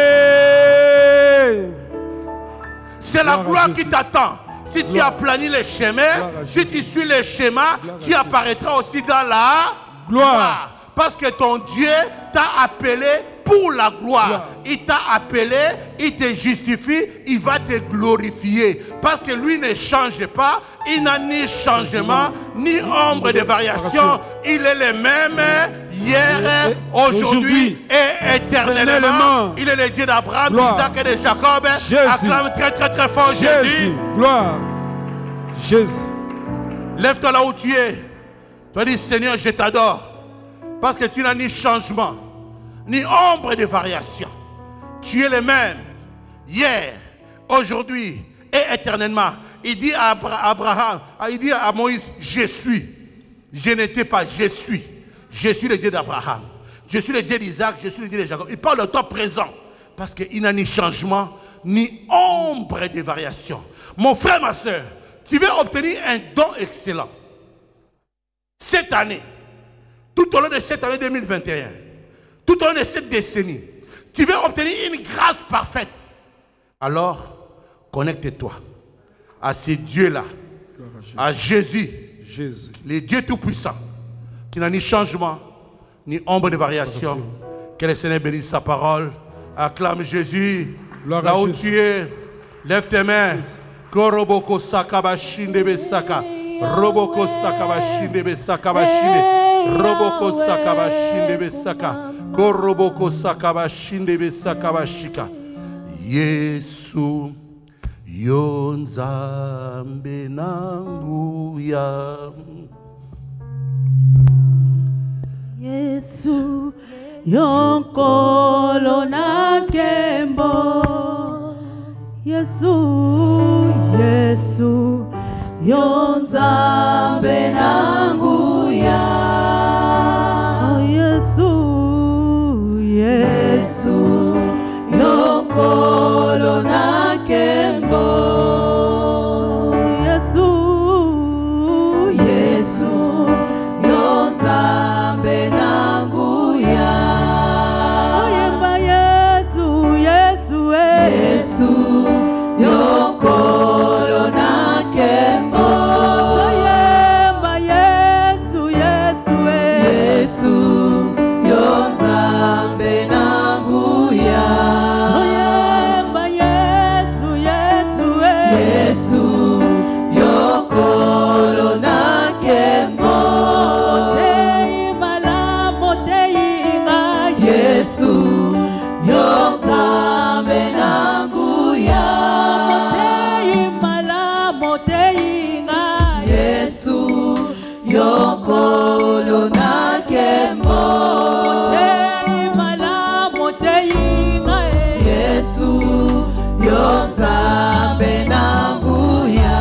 C'est la gloire qui t'attend. Si tu as plané les chemins, si tu suis les schémas, tu apparaîtras aussi dans la gloire. Parce que ton Dieu t'a appelé pour la gloire. Il t'a appelé, il te justifie, il va te glorifier. Parce que lui ne change pas, il n'a ni changement, ni ombre de variation. Il est le même hier, aujourd'hui et éternellement. Il est le Dieu d'Abraham, d'Isaac et de Jacob. Acclame très très très fort Jésus. Gloire. Jésus. Lève-toi là où tu es. Tu dis Seigneur, je t'adore. Parce que tu n'as ni changement, ni ombre de variation. Tu es le même, hier, aujourd'hui et éternellement. Il dit à Abraham, il dit à Moïse, je suis. Je n'étais pas, je suis. Je suis le Dieu d'Abraham. Je suis le Dieu d'Isaac, je suis le Dieu de Jacob. Il parle de temps présent. Parce qu'il n'a ni changement, ni ombre de variation. Mon frère, ma soeur, tu veux obtenir un don excellent. Cette année, tout au long de cette année 2021, tout au long de cette décennie, tu veux obtenir une grâce parfaite. Alors, connecte-toi à ce Dieu-là, à Jésus, le Dieu Tout-Puissant, qui n'a ni changement, ni ombre de variation. Que le Seigneur bénisse sa parole. Acclame Jésus. Là où tu es, lève tes mains. Koroboko sakabashinde besaka. Roboko sakabashinde besaka bashinde. Roboko sakabashinde besaka. Koroboko sakabashinde besaka bashika. Yesu yonzambe nanguya. Yesu yonkolo na kembo. Yesu, Yesu yonzambe nanguya. Yesu, Yesu yonkolo na kembo. Yesu, Yesu yonzambe nanguya. Yesu yokolo nakembo. Toyemba Yesu, Yesu Yesu yozambe nanguya. Toyemba Yesu, Yesu Yesu yokolo nakembo. Yesu yozambe nanguya. Yesu yokolo nakembo. Yesu yozambe nanguya.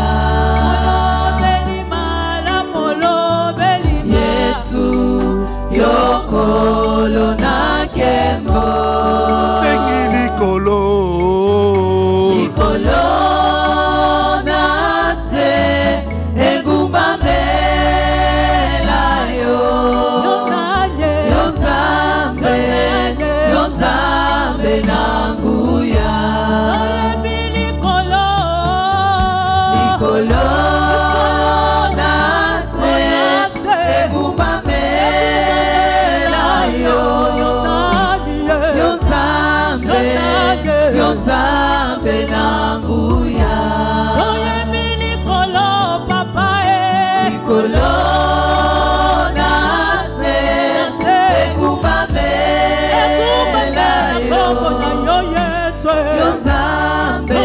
Yesu yokolo nakembo. Sengi likolo. Likolo nase engumba mbela yo. Yozambe, yozambe nanguya. Likolo nase engumba mbela yo. Yozambe, yozambe nanguya. Likolo nase engumba mbela yo. Yozambe,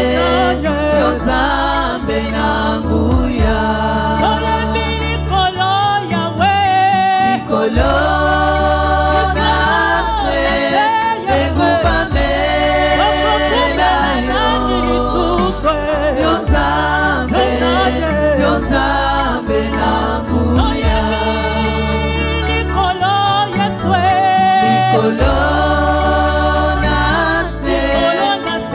yozambe nanguya. Likolo nase engumba mbela yo. Yozambe, yozambe nanguya. Likolo nase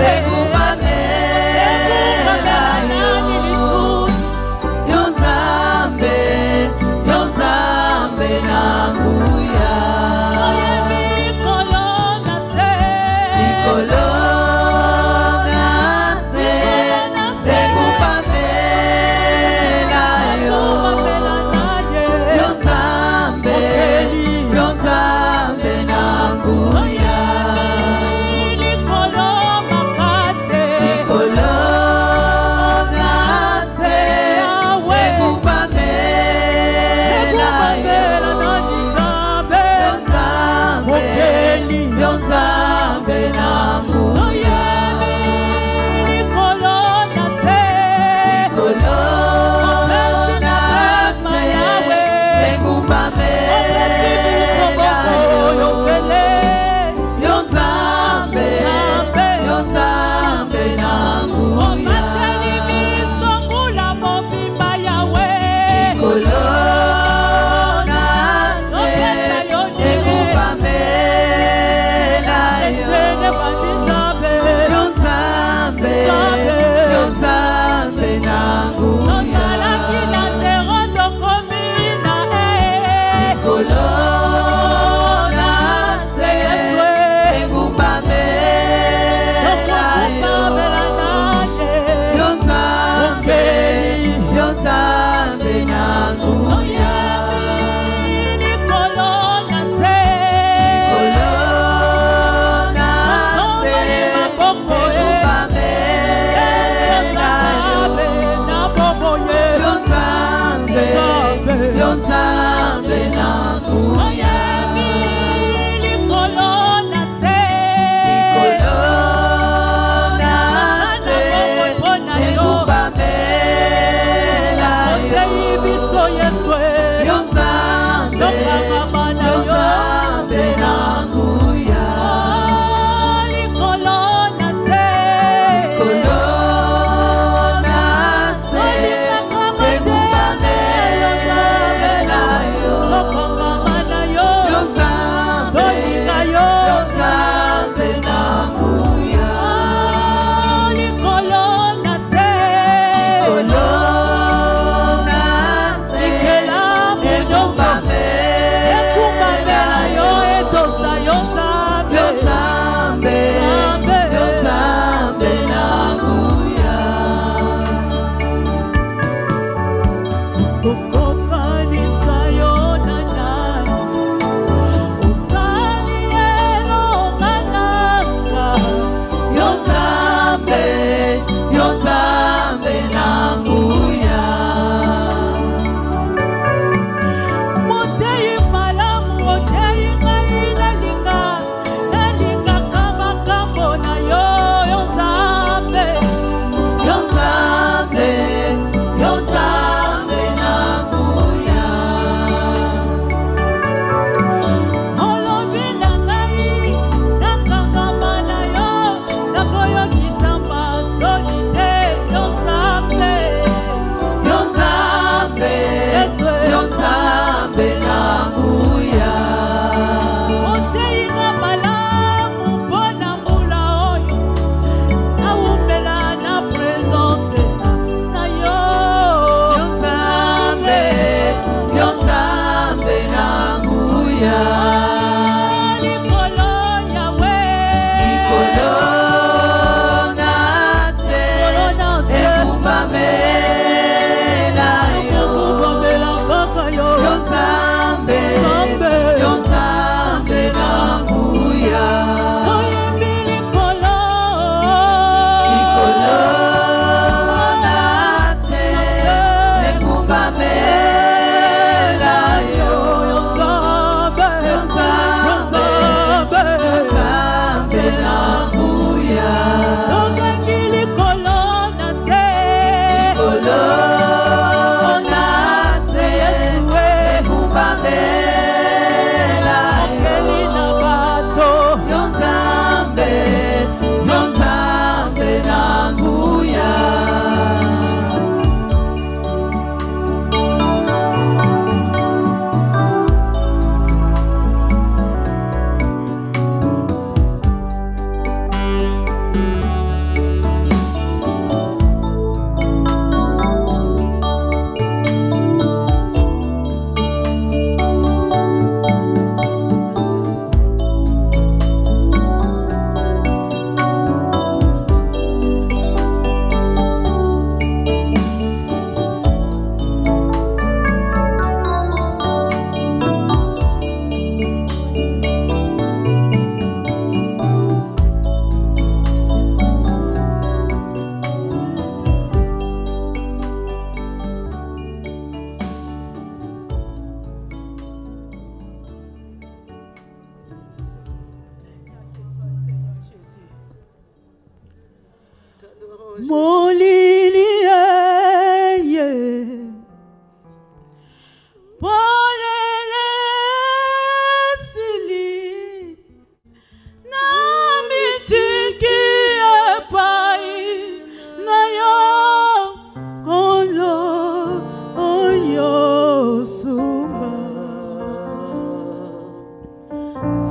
engumba mbela yo. Yozambe, yozambe nanguya. Likolo nase engumba mbela yo. Yozambe, yozambe nanguya. Likolo nase engumba mbela yo. Yozambe, yozambe nanguya. Likolo nase engumba mbela yo. Yozambe, yozambe nanguya. Likolo nase engumba mbela yo. Yozambe, yozambe nanguya. Likolo nase engumba mbela yo. Yozambe, yozambe nanguya. Likolo nase engumba mbela yo.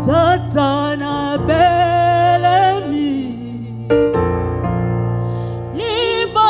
Satana belemi libo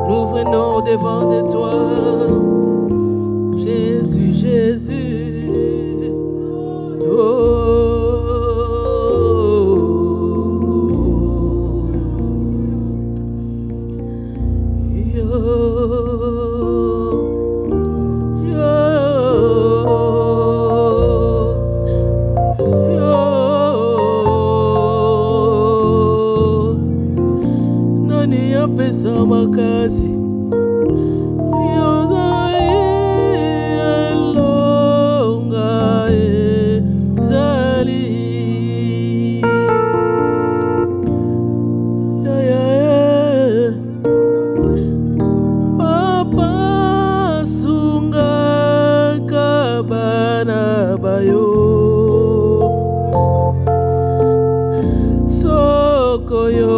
nous venons devant de toi. Jésus, Jésus. Oh. Makasi Papa sunga kabana bayo sokoyo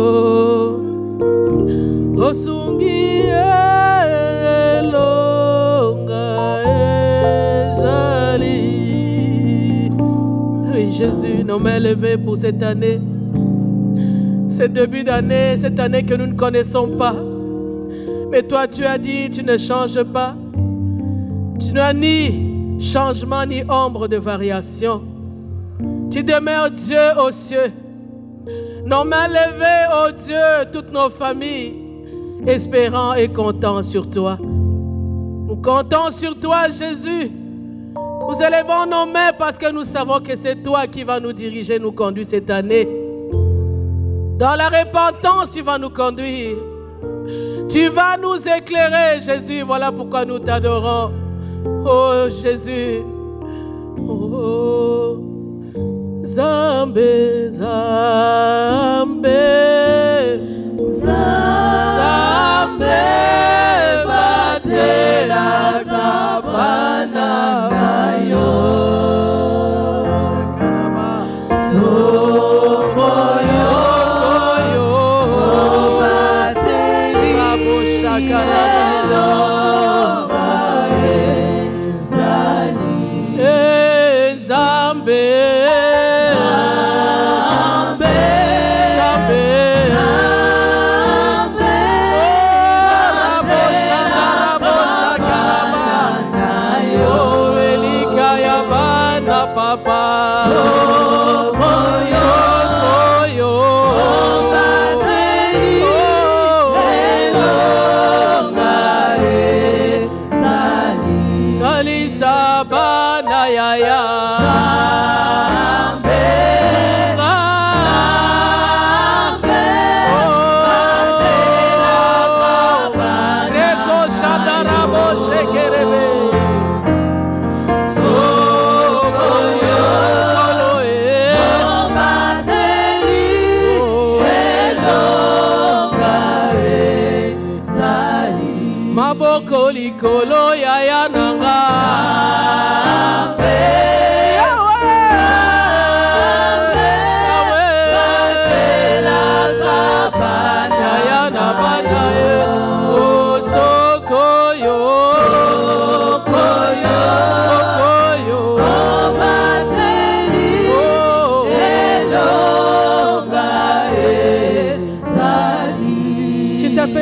Osungi elonga ezali. Oui, Jésus, nos mains levées pour cette année. Ce début d'année, cette année que nous ne connaissons pas. Mais toi, tu as dit, tu ne changes pas. Tu n'as ni changement, ni ombre de variation. Tu demeures Dieu aux cieux. Nos mains levées, oh Dieu, toutes nos familles, espérant et comptant sur toi. Nous comptons sur toi, Jésus. Nous élevons nos mains parce que nous savons que c'est toi qui vas nous diriger, nous conduire cette année. Dans la repentance, tu vas nous conduire. Tu vas nous éclairer, Jésus. Voilà pourquoi nous t'adorons. Oh, Jésus. Oh, Zambé, Zambé. Zambe batela kabana nayo sokoyo bateli aboshakara Zambe Papa Sokoyo Bateli Sali Sabana Yaya Kolo ya ya nanga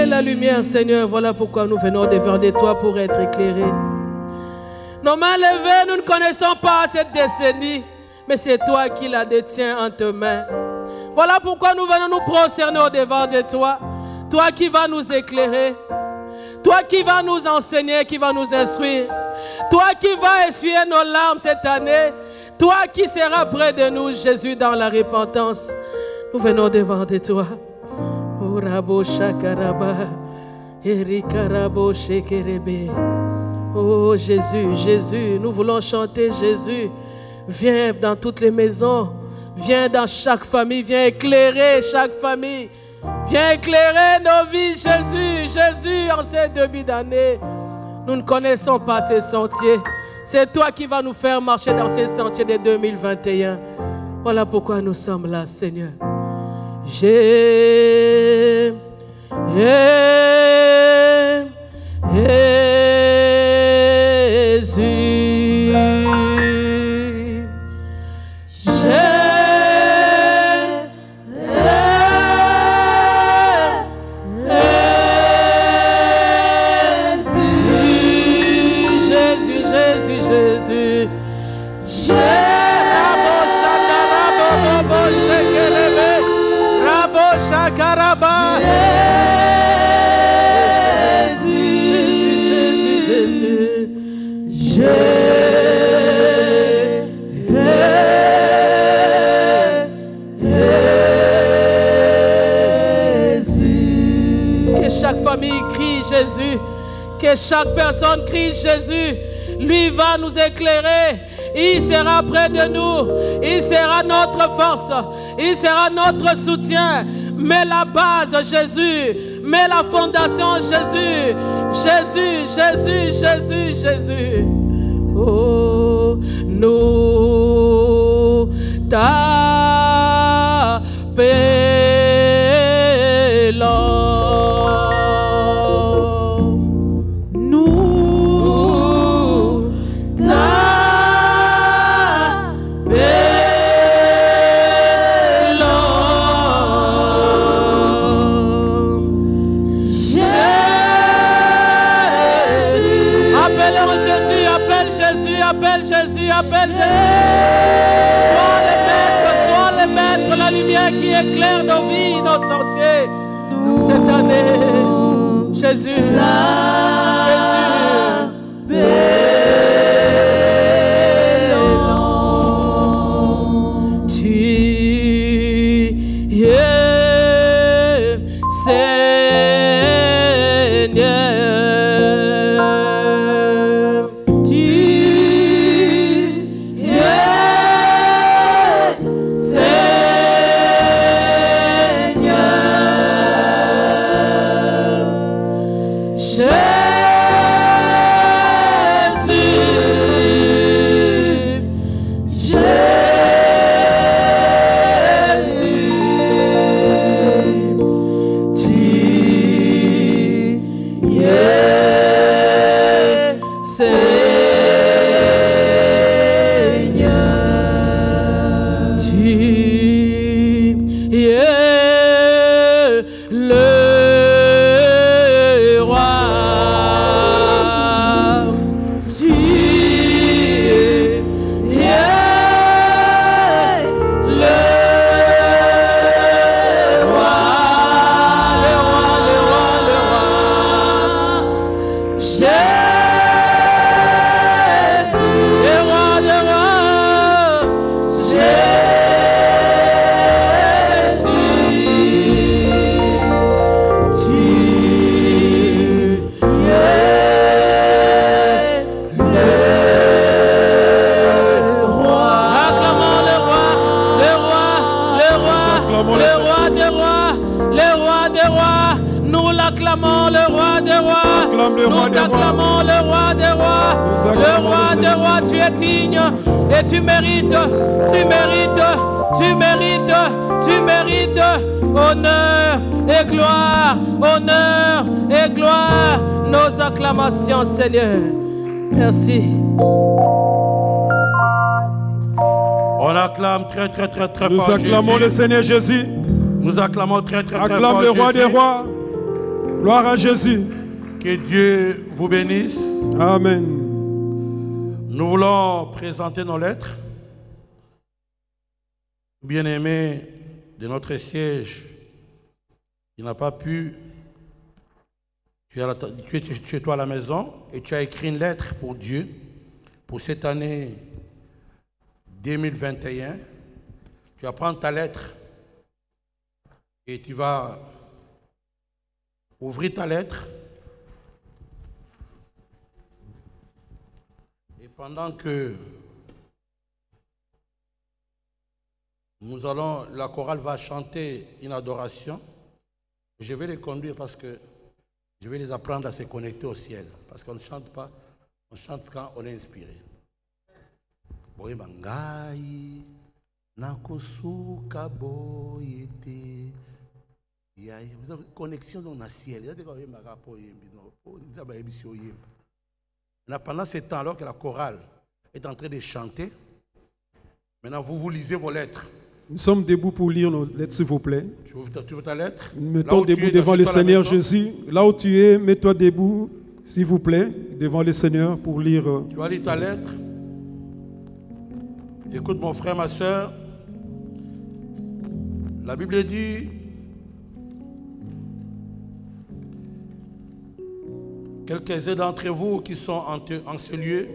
la lumière, Seigneur, voilà pourquoi nous venons devant de toi pour être éclairés. Nos mains levées, nous ne connaissons pas cette décennie, mais c'est toi qui la détiens en tes mains. Voilà pourquoi nous venons nous prosterner au devant de toi. Toi qui vas nous éclairer, toi qui vas nous enseigner, qui vas nous instruire, toi qui vas essuyer nos larmes cette année, toi qui seras près de nous, Jésus, dans la repentance. Nous venons devant de toi. Rabo shakaraba, erikarabo shekerebe. Oh Jésus, Jésus, nous voulons chanter Jésus. Viens dans toutes les maisons, viens dans chaque famille, viens éclairer chaque famille. Viens éclairer nos vies, Jésus, Jésus, en ces débuts d'année. Nous ne connaissons pas ces sentiers. C'est toi qui vas nous faire marcher dans ces sentiers de 2021. Voilà pourquoi nous sommes là, Seigneur. Jésus. Jésus. Que chaque famille crie Jésus. Que chaque personne crie Jésus. Lui va nous éclairer. Il sera près de nous. Il sera notre force. Il sera notre soutien. Mets la base, Jésus. Mets la fondation, Jésus. Jésus, Jésus, Jésus, Jésus. Oh, nous t'appelons. Appelle Jésus, appelle Jésus. Sois le maître, la lumière qui éclaire nos vies, nos sentiers. Cette année, Jésus, Jésus. Tu es acclamations, Seigneur. Merci. On acclame très fort Nous acclamons Jésus. le Seigneur Jésus. Nous acclamons très fort Acclame le roi des rois. Gloire à Jésus. Que Dieu vous bénisse. Amen. Nous voulons présenter nos lettres. Bien-aimé de notre siège, il n'a pas pu. Tu es chez toi à la maison et tu as écrit une lettre pour Dieu pour cette année 2021. Tu vas prendre ta lettre et tu vas ouvrir ta lettre. Et pendant que la chorale va chanter une adoration, je vais les conduire parce que je vais les apprendre à se connecter au ciel. Parce qu'on ne chante pas, on chante quand on est inspiré. Boyebangai, nakosuka boyete. Vous avez une connexion dans le ciel. Pendant ce temps, alors que la chorale est en train de chanter, maintenant vous lisez vos lettres. Nous sommes debout pour lire nos lettres, s'il vous plaît. Tu ouvres ta lettre. Mettons debout devant le Seigneur Jésus. Là où tu es, mets-toi debout, s'il vous plaît. devant le Seigneur pour lire. Tu vas lire ta lettre. Écoute mon frère, ma soeur. La Bible dit, quelques-uns d'entre vous qui sont en ce lieu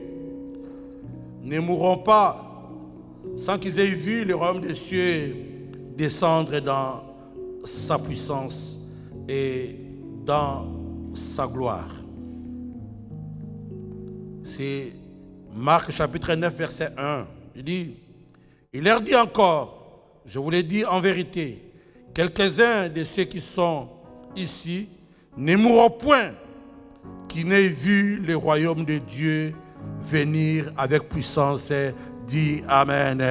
ne mourront pas sans qu'ils aient vu le royaume des cieux descendre dans sa puissance et dans sa gloire. C'est Marc chapitre 9 verset 1. Il dit, il leur dit encore, je vous l'ai dit en vérité, quelques-uns de ceux qui sont ici ne mourront point qui n'aient vu le royaume de Dieu venir avec puissance. Dis Amen.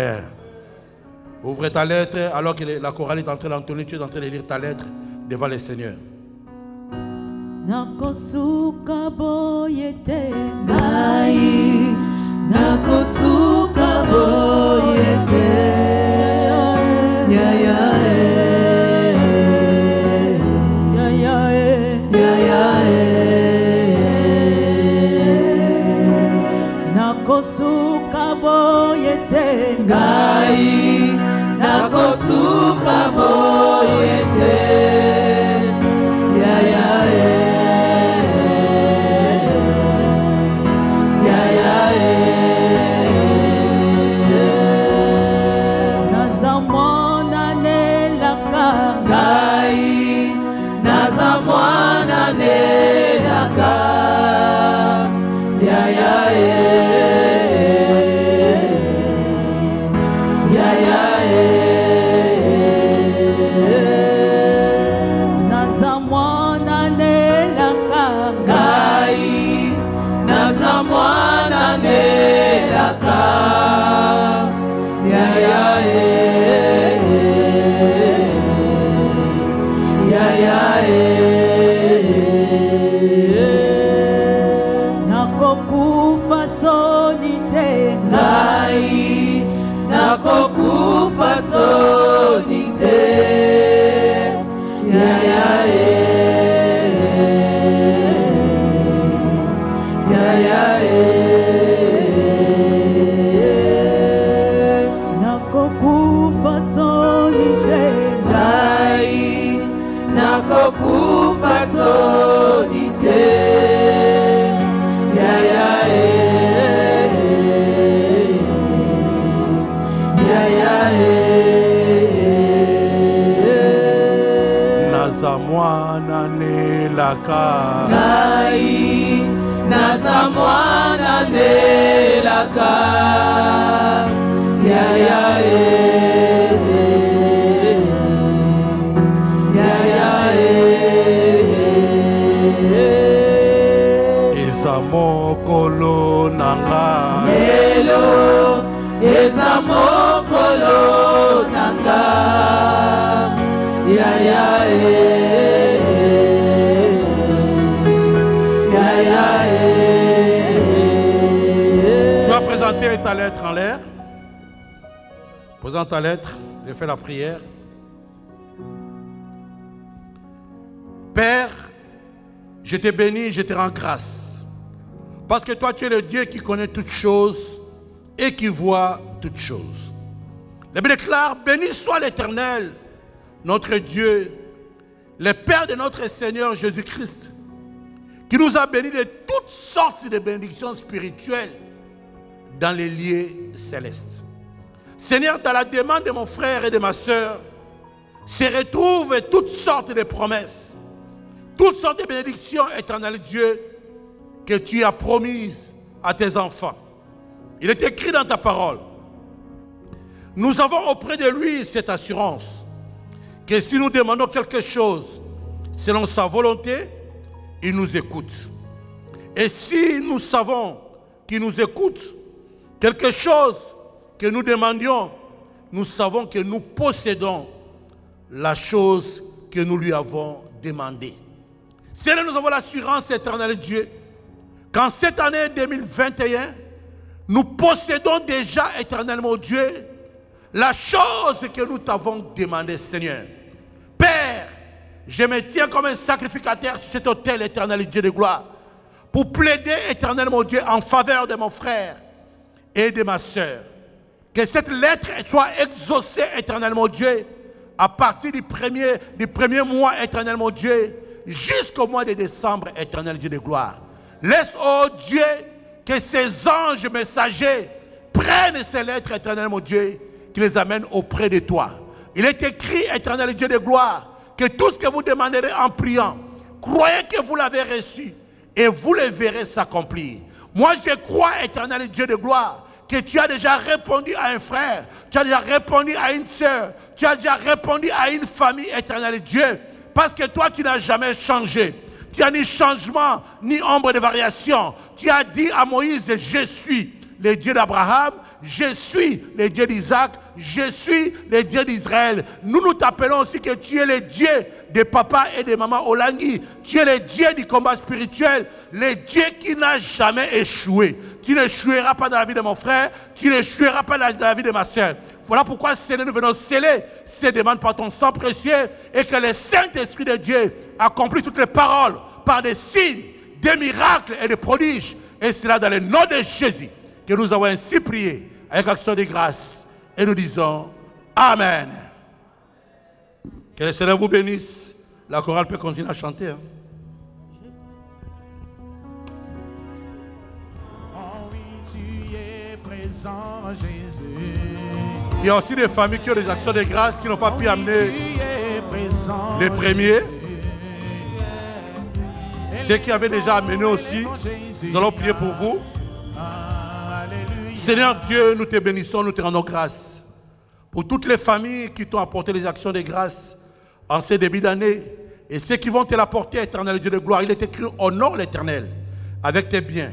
Ouvre ta lettre alors que la chorale est en train d'entonner, tu es en train de lire ta lettre devant le Seigneur. Nakosuka boyete ngai, nakosuka boyete, ya ya ya ya ya ya nakosuka boyete ngai, nakosuka boyete, ya ya nakokufa sonite ngai, nakokufa sonite, ya ya ya ya nakokufa sonite ngai, nakokufa sonite, ya ya ya Nazamwana nelaka ngai, nazamwana nelaka, ya ya mokolo nanga Hello, eza mokolo nanga, ya ya ya ya. Tu vas présenter ta lettre en l'air. Présente ta lettre, je fais la prière. Père, je te bénis, je te rends grâce. Parce que toi, tu es le Dieu qui connaît toutes choses et qui voit toutes choses. La Bible déclare, béni soit l'Éternel, notre Dieu, le Père de notre Seigneur Jésus-Christ, qui nous a bénis de toutes sortes de bénédictions spirituelles dans les lieux célestes. Seigneur, dans la demande de mon frère et de ma soeur, se retrouvent toutes sortes de promesses, toutes sortes de bénédictions, éternel Dieu, que tu as promises à tes enfants. Il est écrit dans ta parole. Nous avons auprès de lui cette assurance que si nous demandons quelque chose selon sa volonté, il nous écoute. Et si nous savons qu'il nous écoute, quelque chose que nous demandions, nous savons que nous possédons la chose que nous lui avons demandée. Seigneur, nous avons l'assurance, éternel Dieu, qu'en cette année 2021, nous possédons déjà, éternellement Dieu, la chose que nous t'avons demandé, Seigneur. Père, je me tiens comme un sacrificateur sur cet autel, éternel Dieu de gloire, pour plaider, éternel mon Dieu, en faveur de mon frère et de ma soeur. Que cette lettre soit exaucée, éternel mon Dieu, à partir du premier mois, éternel mon Dieu, jusqu'au mois de décembre, éternel Dieu de gloire. Laisse, oh Dieu, que ces anges messagers prennent ces lettres, éternel mon Dieu, qui les amènent auprès de toi. Il est écrit, éternel Dieu de gloire, que tout ce que vous demanderez en priant, croyez que vous l'avez reçu et vous le verrez s'accomplir. Moi, je crois, éternel Dieu de gloire, que tu as déjà répondu à un frère, tu as déjà répondu à une sœur, tu as déjà répondu à une famille, éternel Dieu, parce que toi, tu n'as jamais changé. Tu n'as ni changement, ni ombre de variation. Tu as dit à Moïse, je suis le Dieu d'Abraham, je suis le Dieu d'Isaac, je suis le Dieu d'Israël. Nous t'appelons aussi que tu es le Dieu de papa et de maman Olangi. Tu es le Dieu du combat spirituel, le Dieu qui n'a jamais échoué. Tu n'échoueras pas dans la vie de mon frère, tu n'échoueras pas dans la vie de ma soeur. Voilà pourquoi, Seigneur, nous venons sceller ces demandes par ton sang précieux et que le Saint-Esprit de Dieu accomplit toutes les paroles par des signes, des miracles et des prodiges. Et c'est là dans le nom de Jésus que nous avons ainsi prié avec action de grâce. Et nous disons Amen. Que le Seigneur vous bénisse. La chorale peut continuer à chanter. Hein. Oh oui, tu es présent, Jésus. Il y a aussi des familles qui ont des actions de grâce qui n'ont pas pu amener les premiers. Ceux qui avaient déjà amené aussi, nous allons prier pour vous. Seigneur Dieu, nous te bénissons, nous te rendons grâce pour toutes les familles qui t'ont apporté les actions de grâce en ces débuts d'année et ceux qui vont te l'apporter, éternel Dieu de gloire. Il est écrit: honore l'Éternel avec tes biens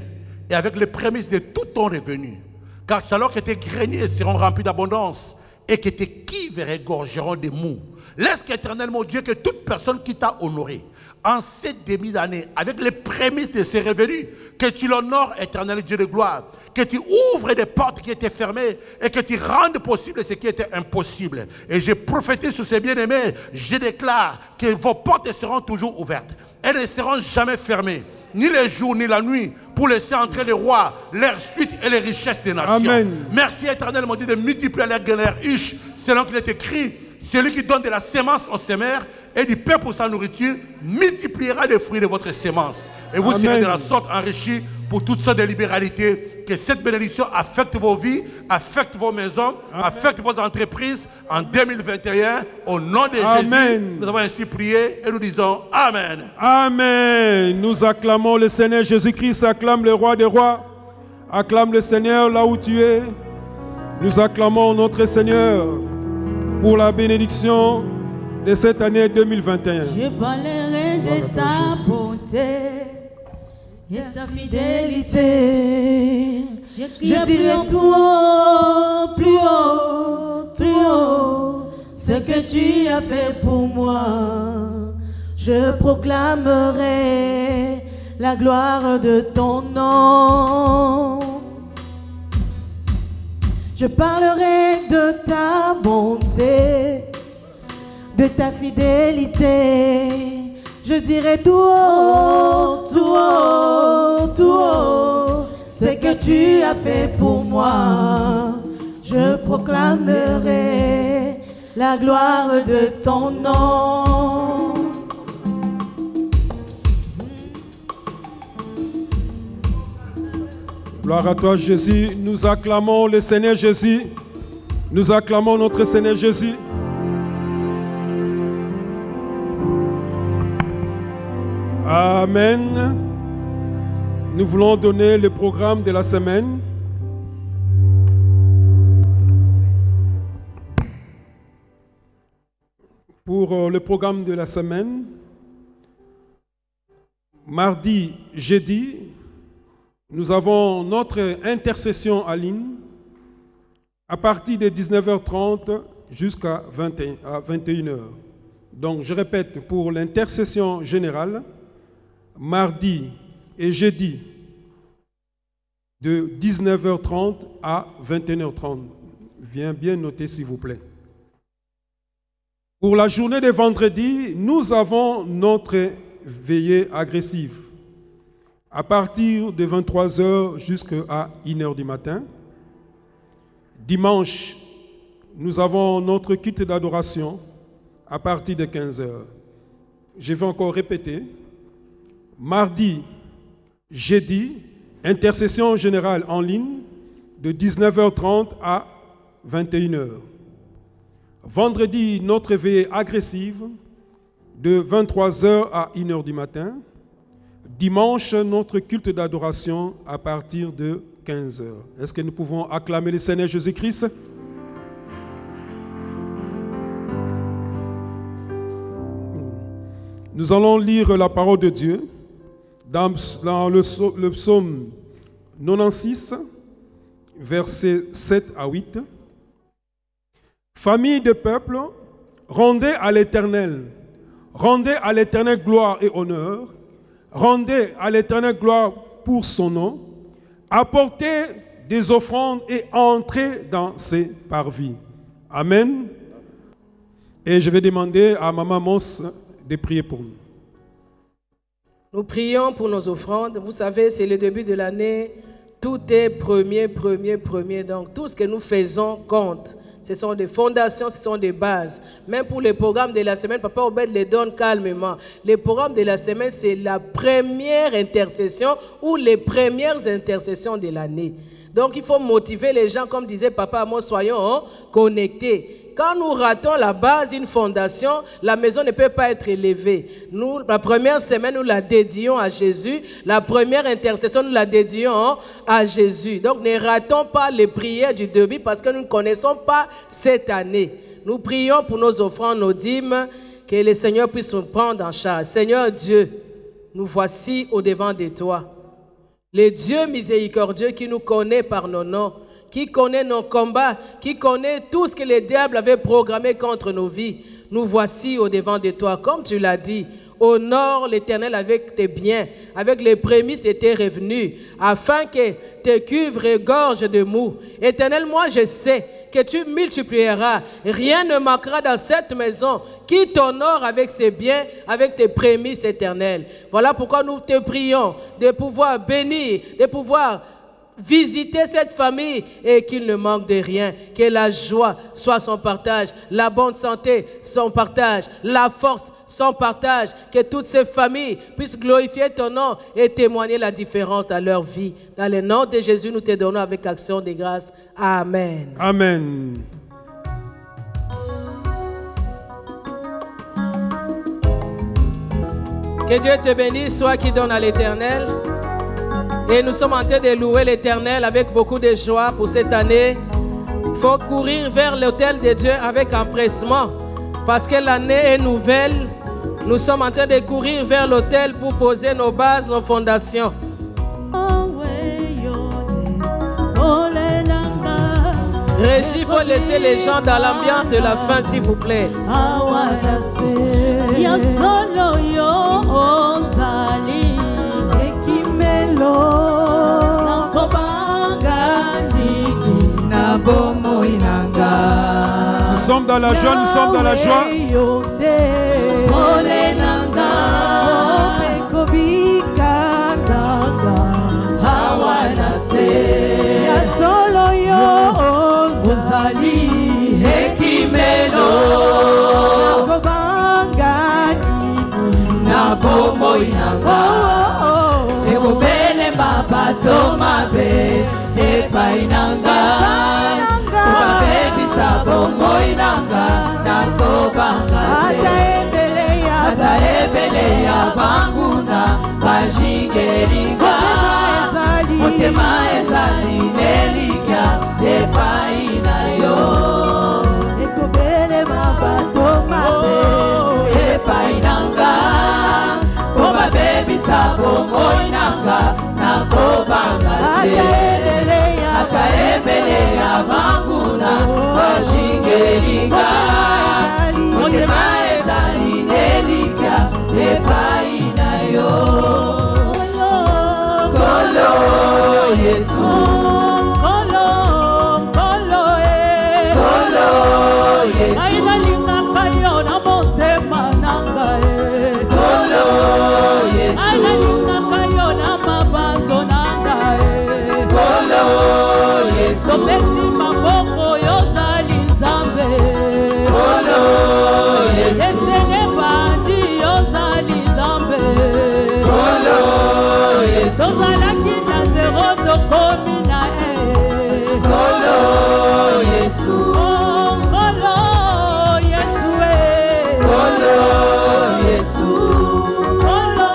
et avec les prémices de tout ton revenu. Car c'est alors que tes greniers seront remplis d'abondance et que tes cuves regorgeront de mou. Laisse qu'éternel mon Dieu, que toute personne qui t'a honoré en cette début d'année, avec les prémices de ses revenus, que tu l'honores, éternel Dieu de gloire, que tu ouvres des portes qui étaient fermées et que tu rendes possible ce qui était impossible. Et je prophétise sur ces bien-aimés, je déclare que vos portes seront toujours ouvertes. Elles ne seront jamais fermées, ni le jour ni la nuit, pour laisser entrer les rois, leurs suites et les richesses des nations. Amen. Merci éternel mon Dieu de multiplier leurs gains, leurs riches, selon qu'il est écrit: celui qui donne de la sémence aux semeurs et du pain pour sa nourriture multipliera les fruits de votre sémence. Et vous serez de la sorte enrichis pour toutes sortes de libéralités. Que cette bénédiction affecte vos vies, affecte vos maisons, affecte vos entreprises en 2021. Au nom de Jésus, nous avons ainsi prié et nous disons Amen. Amen. Nous acclamons le Seigneur Jésus-Christ, acclame le roi des rois. Acclame le Seigneur là où tu es. Nous acclamons notre Seigneur pour la bénédiction de cette année 2021. Je parlerai de ta bonté et ta fidélité. Je dirai tout haut, plus haut, plus haut, ce que tu as fait pour moi. Je proclamerai la gloire de ton nom. Je parlerai de ta bonté, de ta fidélité. Je dirai tout haut, tout haut, tout haut, ce que tu as fait pour moi. Je proclamerai la gloire de ton nom. Gloire à toi Jésus. Nous acclamons le Seigneur Jésus. Nous acclamons notre Seigneur Jésus. Amen. Nous voulons donner le programme de la semaine. Pour le programme de la semaine, mardi, jeudi, nous avons notre intercession en ligne à partir de 19h30 jusqu'à 21h. Donc, je répète, pour l'intercession générale, mardi et jeudi, de 19h30 à 21h30. Viens bien noter, s'il vous plaît. Pour la journée de vendredi, nous avons notre veillée agressive à partir de 23h jusqu'à 1h du matin. Dimanche, nous avons notre culte d'adoration à partir de 15h. Je vais encore répéter. Mardi, jeudi, intercession générale en ligne de 19h30 à 21h. Vendredi, notre veillée agressive de 23h à 1h du matin. Dimanche, notre culte d'adoration à partir de 15h. Est-ce que nous pouvons acclamer le Seigneur Jésus-Christ? Nous allons lire la parole de Dieu dans le psaume 96, versets 7 à 8. Famille de peuple, rendez à l'Éternel gloire et honneur, rendez à l'Éternel gloire pour son nom, apportez des offrandes et entrez dans ses parvis. Amen. Et je vais demander à Maman Mons de prier pour nous. Nous prions pour nos offrandes. Vous savez, c'est le début de l'année. Tout est premier. Donc, tout ce que nous faisons compte. Ce sont des fondations, ce sont des bases. Même pour les programmes de la semaine, Papa Obed les donne calmement. Les programmes de la semaine, c'est la première intercession ou les premières intercessions de l'année. Donc, il faut motiver les gens, comme disait Papa Amos, soyons connectés. Quand nous ratons la base, une fondation, la maison ne peut pas être élevée. Nous, la première semaine, nous la dédions à Jésus. La première intercession, nous la dédions à Jésus. Donc, ne ratons pas les prières du début parce que nous ne connaissons pas cette année. Nous prions pour nos offrandes, nos dîmes, que le Seigneur puisse nous prendre en charge. Seigneur Dieu, nous voici au-devant de toi. Le Dieu miséricordieux qui nous connaît par nos noms, qui connaît nos combats, qui connaît tout ce que le diable avait programmé contre nos vies. Nous voici au-devant de toi. Comme tu l'as dit, honore l'Éternel avec tes biens, avec les prémices de tes revenus, afin que tes cuves regorgent de mou. Éternel, moi je sais que tu multiplieras. Rien ne manquera dans cette maison qui t'honore avec ses biens, avec tes prémices éternelles. Voilà pourquoi nous te prions de pouvoir bénir, de pouvoir visiter cette famille et qu'il ne manque de rien, que la joie soit son partage, la bonne santé son partage, la force son partage, que toutes ces familles puissent glorifier ton nom et témoigner la différence dans leur vie. Dans le nom de Jésus, nous te donnons avec action de grâce. Amen. Amen. Que Dieu te bénisse, toi qui donnes à l'Éternel. Et nous sommes en train de louer l'Éternel avec beaucoup de joie pour cette année. Il faut courir vers l'autel de Dieu avec empressement. Parce que l'année est nouvelle. Nous sommes en train de courir vers l'autel pour poser nos bases, nos fondations. Régie, il faut laisser les gens dans l'ambiance de la fin, s'il vous plaît. Nous sommes dans la joie, nous sommes dans la joie. Obeti maboko yozali nzambe. Kolo Yesu. Esene bandi yozali nzambe. Kolo Yesu. Tozalaki na zero tokomi na e. Kolo Yesu. Kolo Yesu e. Kolo Yesu. Kolo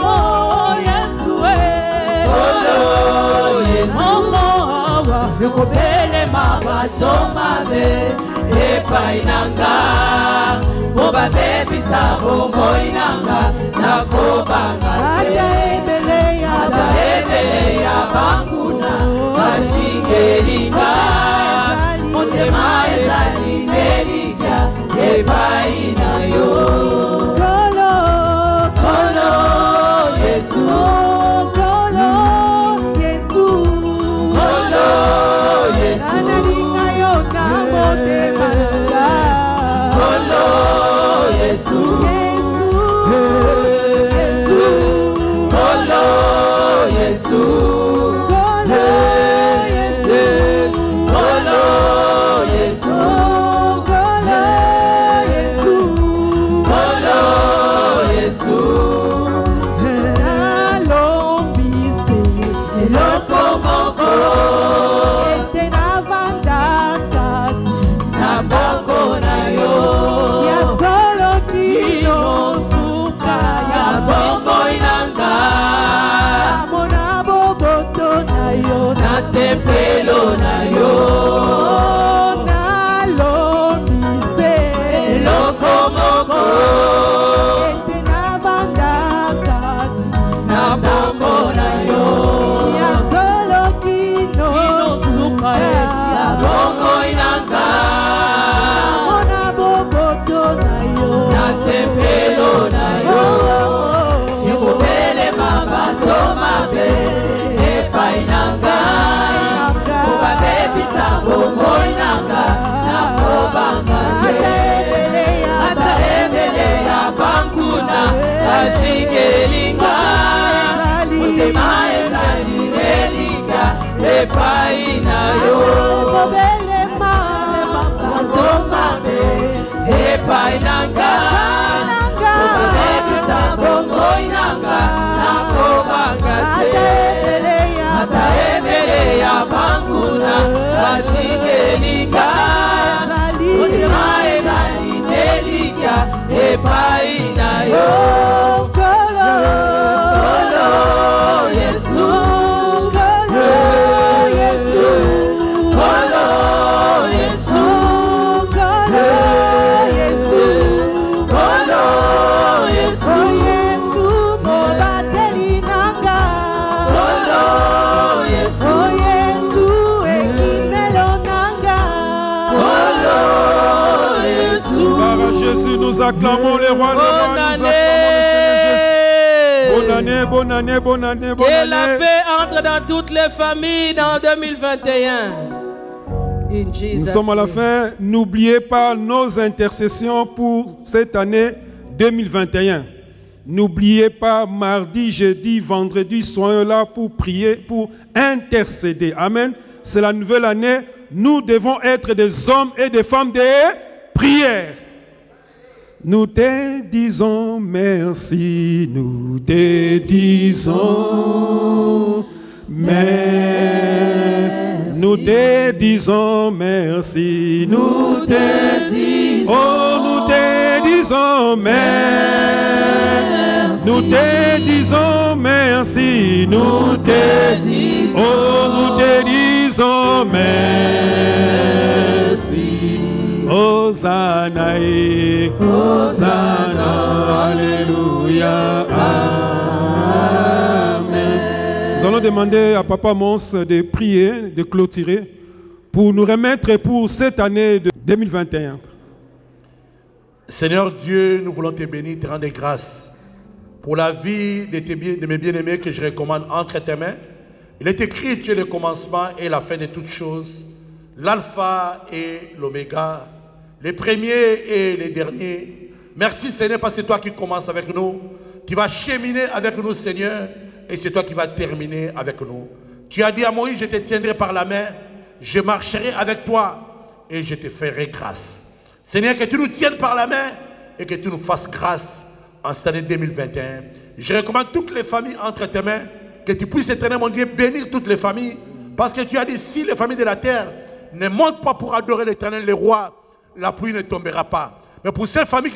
Yesu e. Kolo Yesu. Yokobele Mabato mabe epai nanga Boba bebisa bomoi nanga Nakobanga te Ata ebele ya banguna Ashingeringa Motema ezali nelika Epai na yo Kolo Yesu Kolo Yesu Tempelo na yo na lomise lokomoko na banda kati na boko na yo ya solo kino suka ya bongo inanga mona boko to na yo na tempelo na yo yekobele mama to mabe epai nanga Moinanga nakobanga ata ebele ya banguna ashingelinga motema ezali nelika epai na yo kobelema matomame epai nanga kobelebisa bongoinanga nakobanga te ata ebele ya banguna Ashingelinga Motema ezali nelika epai na yo Kolo Yesu Kolo Yesu Kolo Yesu Kolo Yesu Kolo Yesu Yesu mobateli nanga Kolo Yesu Par Jésus, nous acclamons les rois, nous acclamons le Seigneur Jésus. Bonne année, bonne année, bonne année, bonne année. Que la paix entre dans toutes les familles dans 2021. Nous sommes à la fin. N'oubliez pas nos intercessions pour cette année 2021. N'oubliez pas, mardi, jeudi, vendredi, soyons là pour prier, pour intercéder. Amen. C'est la nouvelle année. Nous devons être des hommes et des femmes de prière. Nous te disons merci, nous te disons merci. Nous te disons merci, nous te disons, oh, nous te disons merci. Nous te disons merci, nous te disons, oh, nous te disons merci. Hosanna, Hosanna, Alléluia, Amen. Nous allons demander à Papa Mons de prier, de clôturer, pour nous remettre pour cette année de 2021. Seigneur Dieu, nous voulons te bénir, te rendre grâce pour la vie de mes bien-aimés que je recommande entre tes mains. Il est écrit, tu es le commencement et la fin de toutes choses, l'alpha et l'oméga, les premiers et les derniers. Merci Seigneur parce que c'est toi qui commences avec nous, qui vas cheminer avec nous Seigneur, et c'est toi qui vas terminer avec nous. Tu as dit à Moïse, je te tiendrai par la main, je marcherai avec toi et je te ferai grâce. Seigneur, que tu nous tiennes par la main et que tu nous fasses grâce en cette année 2021. Je recommande toutes les familles entre tes mains, que tu puisses, éternel mon Dieu, bénir toutes les familles, parce que tu as dit, si les familles de la terre ne montent pas pour adorer l'Éternel, les rois, la pluie ne tombera pas. Mais pour ces familles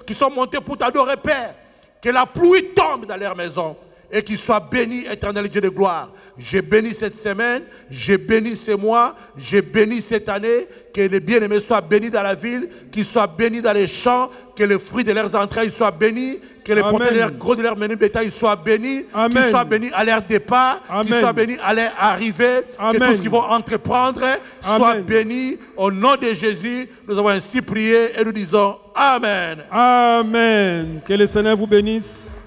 qui sont montées pour t'adorer, Père, que la pluie tombe dans leur maison et qu'ils soient bénis, Éternel Dieu de gloire. Je bénis cette semaine, je bénis ce mois, je bénis cette année, que les bien-aimés soient bénis dans la ville, qu'ils soient bénis dans les champs, que les fruits de leurs entrailles soient bénis, que les porteurs de leurs gros de leurs menus bétail soient bénis, qu'ils soient bénis à leur départ, qu'ils soient bénis à leur arrivée, que tout ce qu'ils vont entreprendre soit béni. Au nom de Jésus, nous avons ainsi prié et nous disons Amen. Amen. Que le Seigneur vous bénisse.